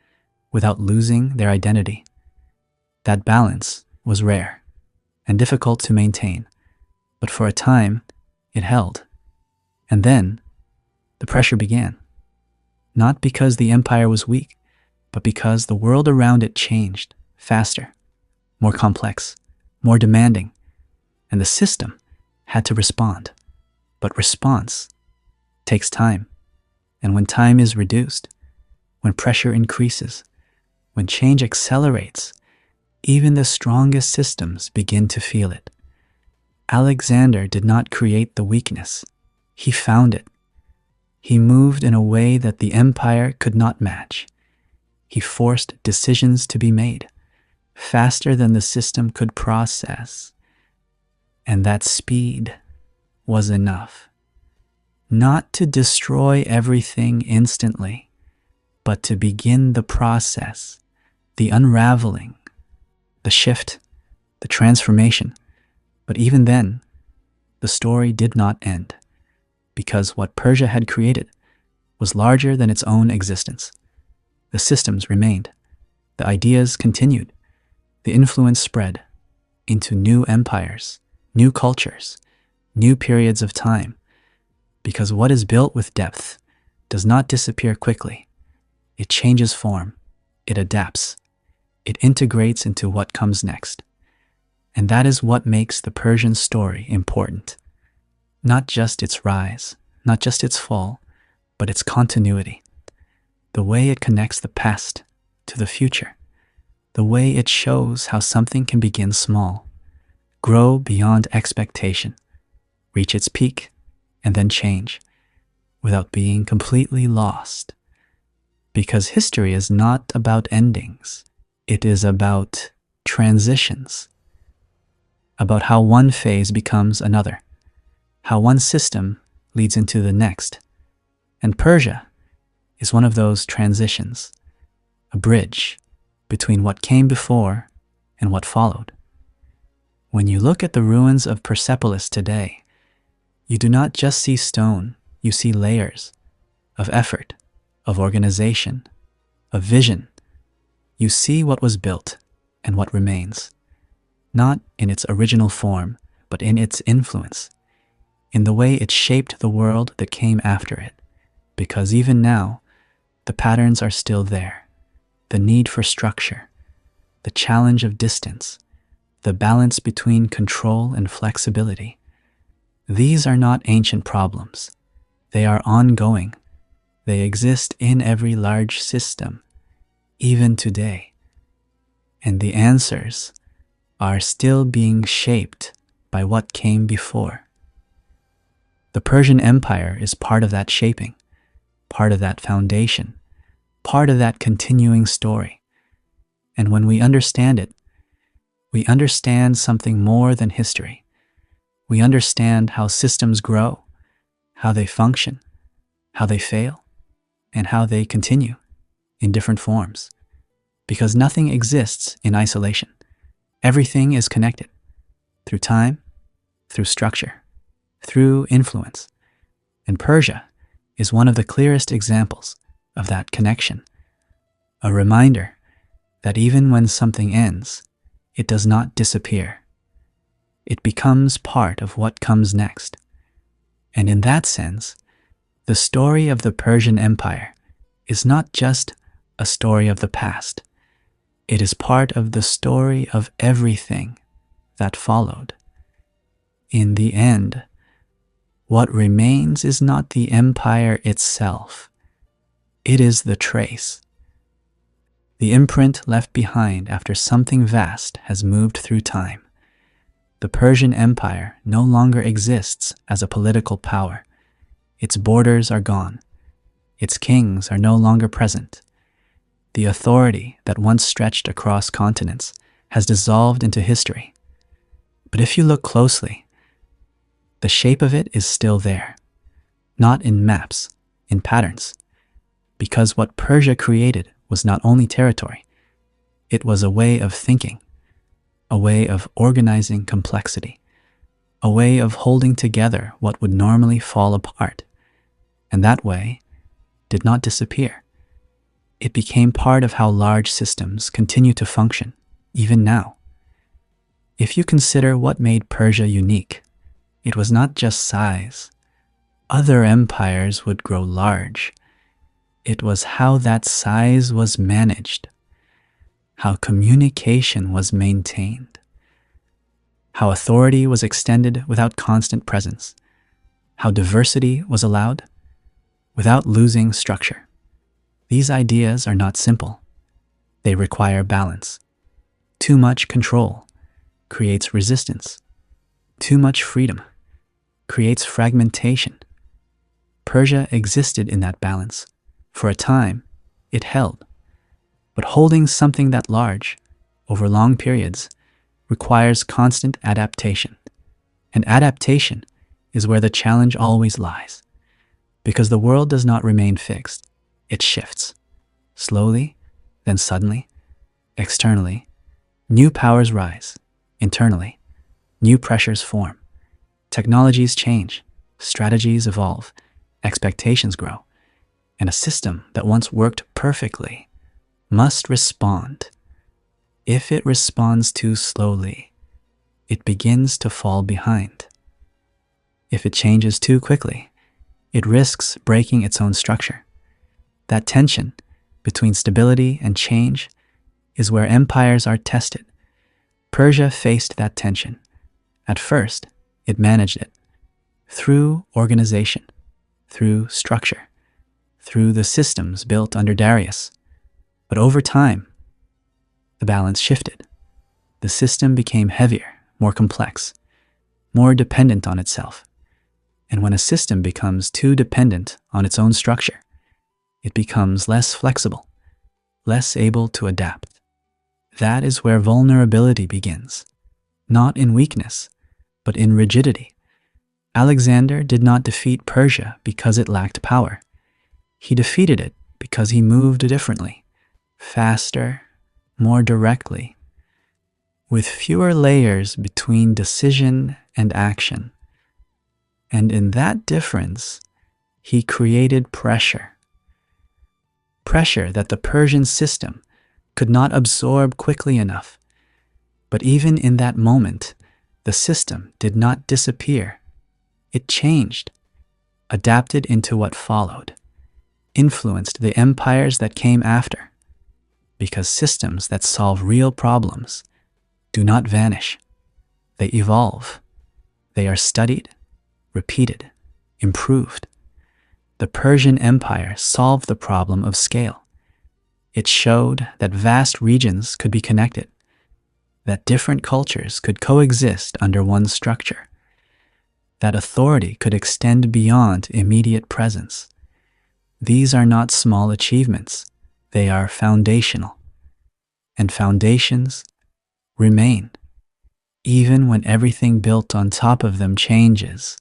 without losing their identity. That balance was rare and difficult to maintain, but for a time it held. And then the pressure began, not because the empire was weak, but because the world around it changed faster, more complex, more demanding, and the system had to respond. But response takes time, and when time is reduced, when pressure increases, when change accelerates, even the strongest systems begin to feel it. Alexander did not create the weakness. He found it. He moved in a way that the empire could not match. He forced decisions to be made faster than the system could process. And that speed was enough. Not to destroy everything instantly, but to begin the process, the unraveling, the shift, the transformation. But even then, the story did not end, because what Persia had created was larger than its own existence. The systems remained, the ideas continued, the influence spread into new empires, new cultures, new periods of time, because what is built with depth does not disappear quickly. It changes form, it adapts, it integrates into what comes next. And that is what makes the Persian story important. Not just its rise, not just its fall, but its continuity. The way it connects the past to the future. The way it shows how something can begin small, grow beyond expectation, reach its peak, and then change, without being completely lost. Because history is not about endings. It is about transitions. About how one phase becomes another, how one system leads into the next. And Persia is one of those transitions, a bridge between what came before and what followed. When you look at the ruins of Persepolis today, you do not just see stone, you see layers of effort, of organization, of vision. You see what was built and what remains, not in its original form, but in its influence, in the way it shaped the world that came after it. Because even now, the patterns are still there. The need for structure, the challenge of distance, the balance between control and flexibility. These are not ancient problems. They are ongoing. They exist in every large system, even today. And the answers are still being shaped by what came before. The Persian Empire is part of that shaping, part of that foundation, part of that continuing story. And when we understand it, we understand something more than history. We understand how systems grow, how they function, how they fail, and how they continue in different forms. Because nothing exists in isolation. Everything is connected through time, through structure, through influence. And Persia is one of the clearest examples of that connection. A reminder that even when something ends, it does not disappear. It becomes part of what comes next. And in that sense, the story of the Persian Empire is not just a story of the past. It is part of the story of everything that followed. In the end, what remains is not the empire itself. It is the trace, the imprint left behind after something vast has moved through time. The Persian Empire no longer exists as a political power. Its borders are gone. Its kings are no longer present. The authority that once stretched across continents has dissolved into history. But if you look closely, the shape of it is still there, not in maps, in patterns, because what Persia created was not only territory, it was a way of thinking, a way of organizing complexity, a way of holding together what would normally fall apart, and that way did not disappear. It became part of how large systems continue to function, even now. If you consider what made Persia unique, it was not just size. Other empires would grow large. It was how that size was managed, how communication was maintained, how authority was extended without constant presence, how diversity was allowed without losing structure. These ideas are not simple. They require balance. Too much control creates resistance. Too much freedom creates fragmentation. Persia existed in that balance. For a time, it held. But holding something that large, over long periods, requires constant adaptation. And adaptation is where the challenge always lies. Because the world does not remain fixed. It shifts. Slowly, then suddenly, externally, new powers rise. Internally, new pressures form. Technologies change. Strategies evolve. Expectations grow. And a system that once worked perfectly must respond. If it responds too slowly, it begins to fall behind. If it changes too quickly, it risks breaking its own structure. That tension between stability and change is where empires are tested. Persia faced that tension. At first, it managed it through organization, through structure, through the systems built under Darius. But over time, the balance shifted. The system became heavier, more complex, more dependent on itself. And when a system becomes too dependent on its own structure, it becomes less flexible, less able to adapt. That is where vulnerability begins, not in weakness, but in rigidity. Alexander did not defeat Persia because it lacked power. He defeated it because he moved differently, faster, more directly, with fewer layers between decision and action. And in that difference, he created pressure. Pressure that the Persian system could not absorb quickly enough. But even in that moment, the system did not disappear. It changed, adapted into what followed, influenced the empires that came after. Because systems that solve real problems do not vanish. They evolve. They are studied, repeated, improved. The Persian Empire solved the problem of scale. It showed that vast regions could be connected, that different cultures could coexist under one structure, that authority could extend beyond immediate presence. These are not small achievements. They are foundational. And foundations remain, even when everything built on top of them changes.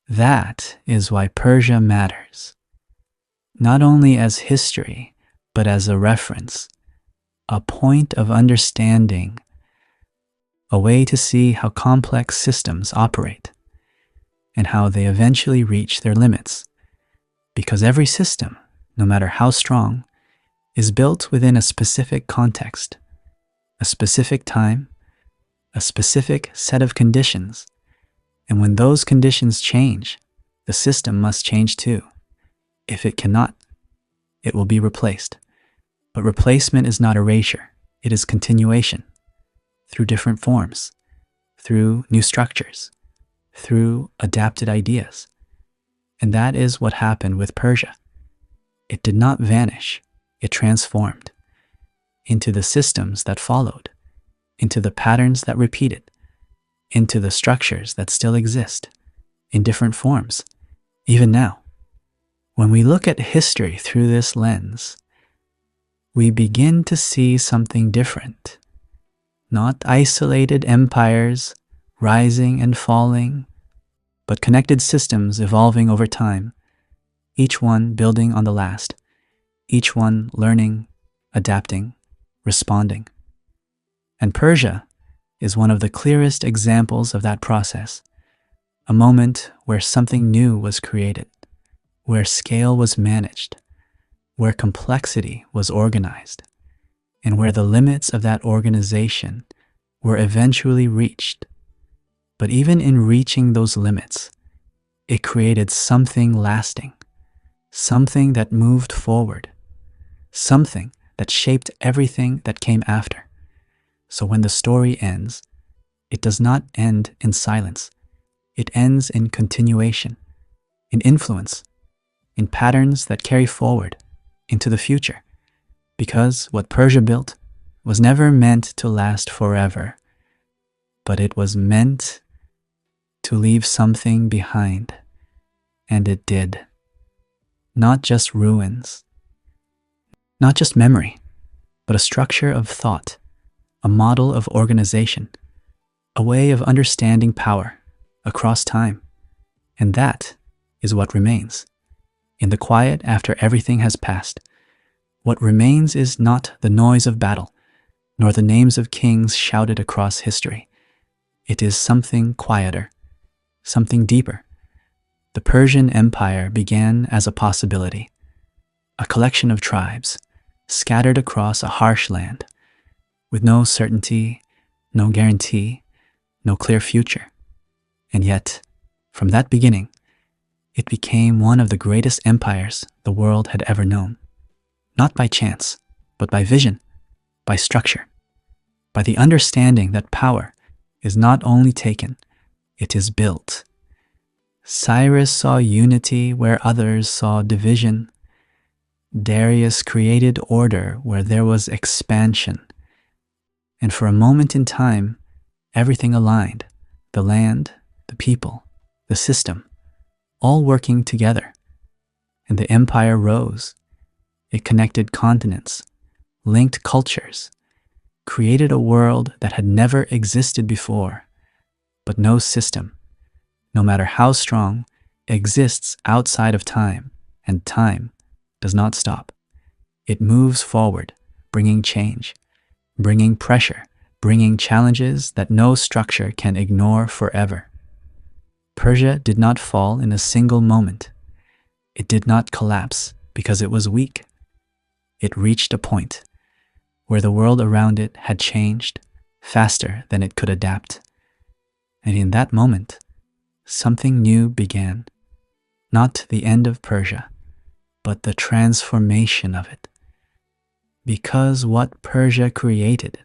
That is why Persia matters, not only as history, but as a reference, a point of understanding, a way to see how complex systems operate, and how they eventually reach their limits. Because every system, no matter how strong, is built within a specific context, a specific time, a specific set of conditions. And when those conditions change, the system must change too. If it cannot, it will be replaced. But replacement is not erasure, it is continuation, through different forms, through new structures, through adapted ideas. And that is what happened with Persia. It did not vanish, it transformed into the systems that followed, into the patterns that repeated, into the structures that still exist in different forms, even now. When we look at history through this lens, we begin to see something different. Not isolated empires rising and falling, but connected systems evolving over time, each one building on the last, each one learning, adapting, responding. And Persia is one of the clearest examples of that process, a moment where something new was created, where scale was managed, where complexity was organized, and where the limits of that organization were eventually reached. But even in reaching those limits, it created something lasting, something that moved forward, something that shaped everything that came after. So when the story ends, it does not end in silence. It ends in continuation, in influence, in patterns that carry forward into the future. Because what Persia built was never meant to last forever, but it was meant to leave something behind. And it did. Not just ruins, not just memory, but a structure of thought, a model of organization, a way of understanding power across time. And that is what remains. In the quiet after everything has passed, what remains is not the noise of battle, nor the names of kings shouted across history. It is something quieter, something deeper. The Persian Empire began as a possibility, a collection of tribes scattered across a harsh land, with no certainty, no guarantee, no clear future. And yet, from that beginning, it became one of the greatest empires the world had ever known. Not by chance, but by vision, by structure, by the understanding that power is not only taken, it is built. Cyrus saw unity where others saw division. Darius created order where there was expansion. And for a moment in time, everything aligned, the land, the people, the system, all working together. And the empire rose. It connected continents, linked cultures, created a world that had never existed before. But no system, no matter how strong, exists outside of time, and time does not stop. It moves forward, bringing change, bringing pressure, bringing challenges that no structure can ignore forever. Persia did not fall in a single moment. It did not collapse because it was weak. It reached a point where the world around it had changed faster than it could adapt. And in that moment, something new began. Not the end of Persia, but the transformation of it. Because what Persia created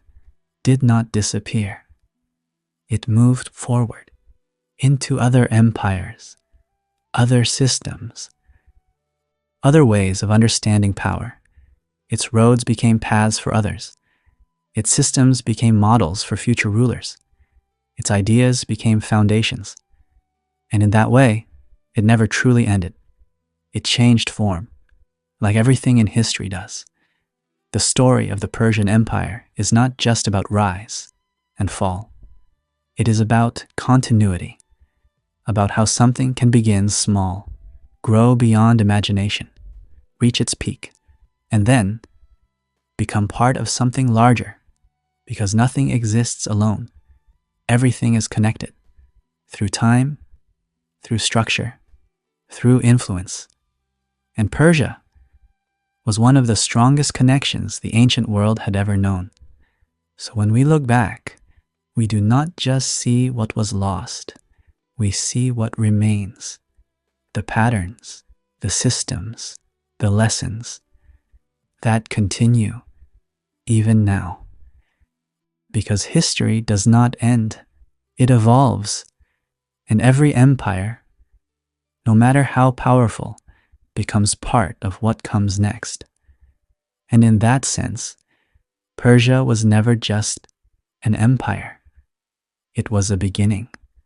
did not disappear. It moved forward into other empires, other systems, other ways of understanding power. Its roads became paths for others. Its systems became models for future rulers. Its ideas became foundations. And in that way, it never truly ended. It changed form, like everything in history does. The story of the Persian Empire is not just about rise and fall. It is about continuity, about how something can begin small, grow beyond imagination, reach its peak, and then become part of something larger, because nothing exists alone. Everything is connected, through time, through structure, through influence. And Persia was one of the strongest connections the ancient world had ever known. So when we look back, we do not just see what was lost, we see what remains, the patterns, the systems, the lessons that continue even now. Because history does not end, it evolves, and every empire, no matter how powerful, becomes part of what comes next. And in that sense, Persia was never just an empire. It was a beginning.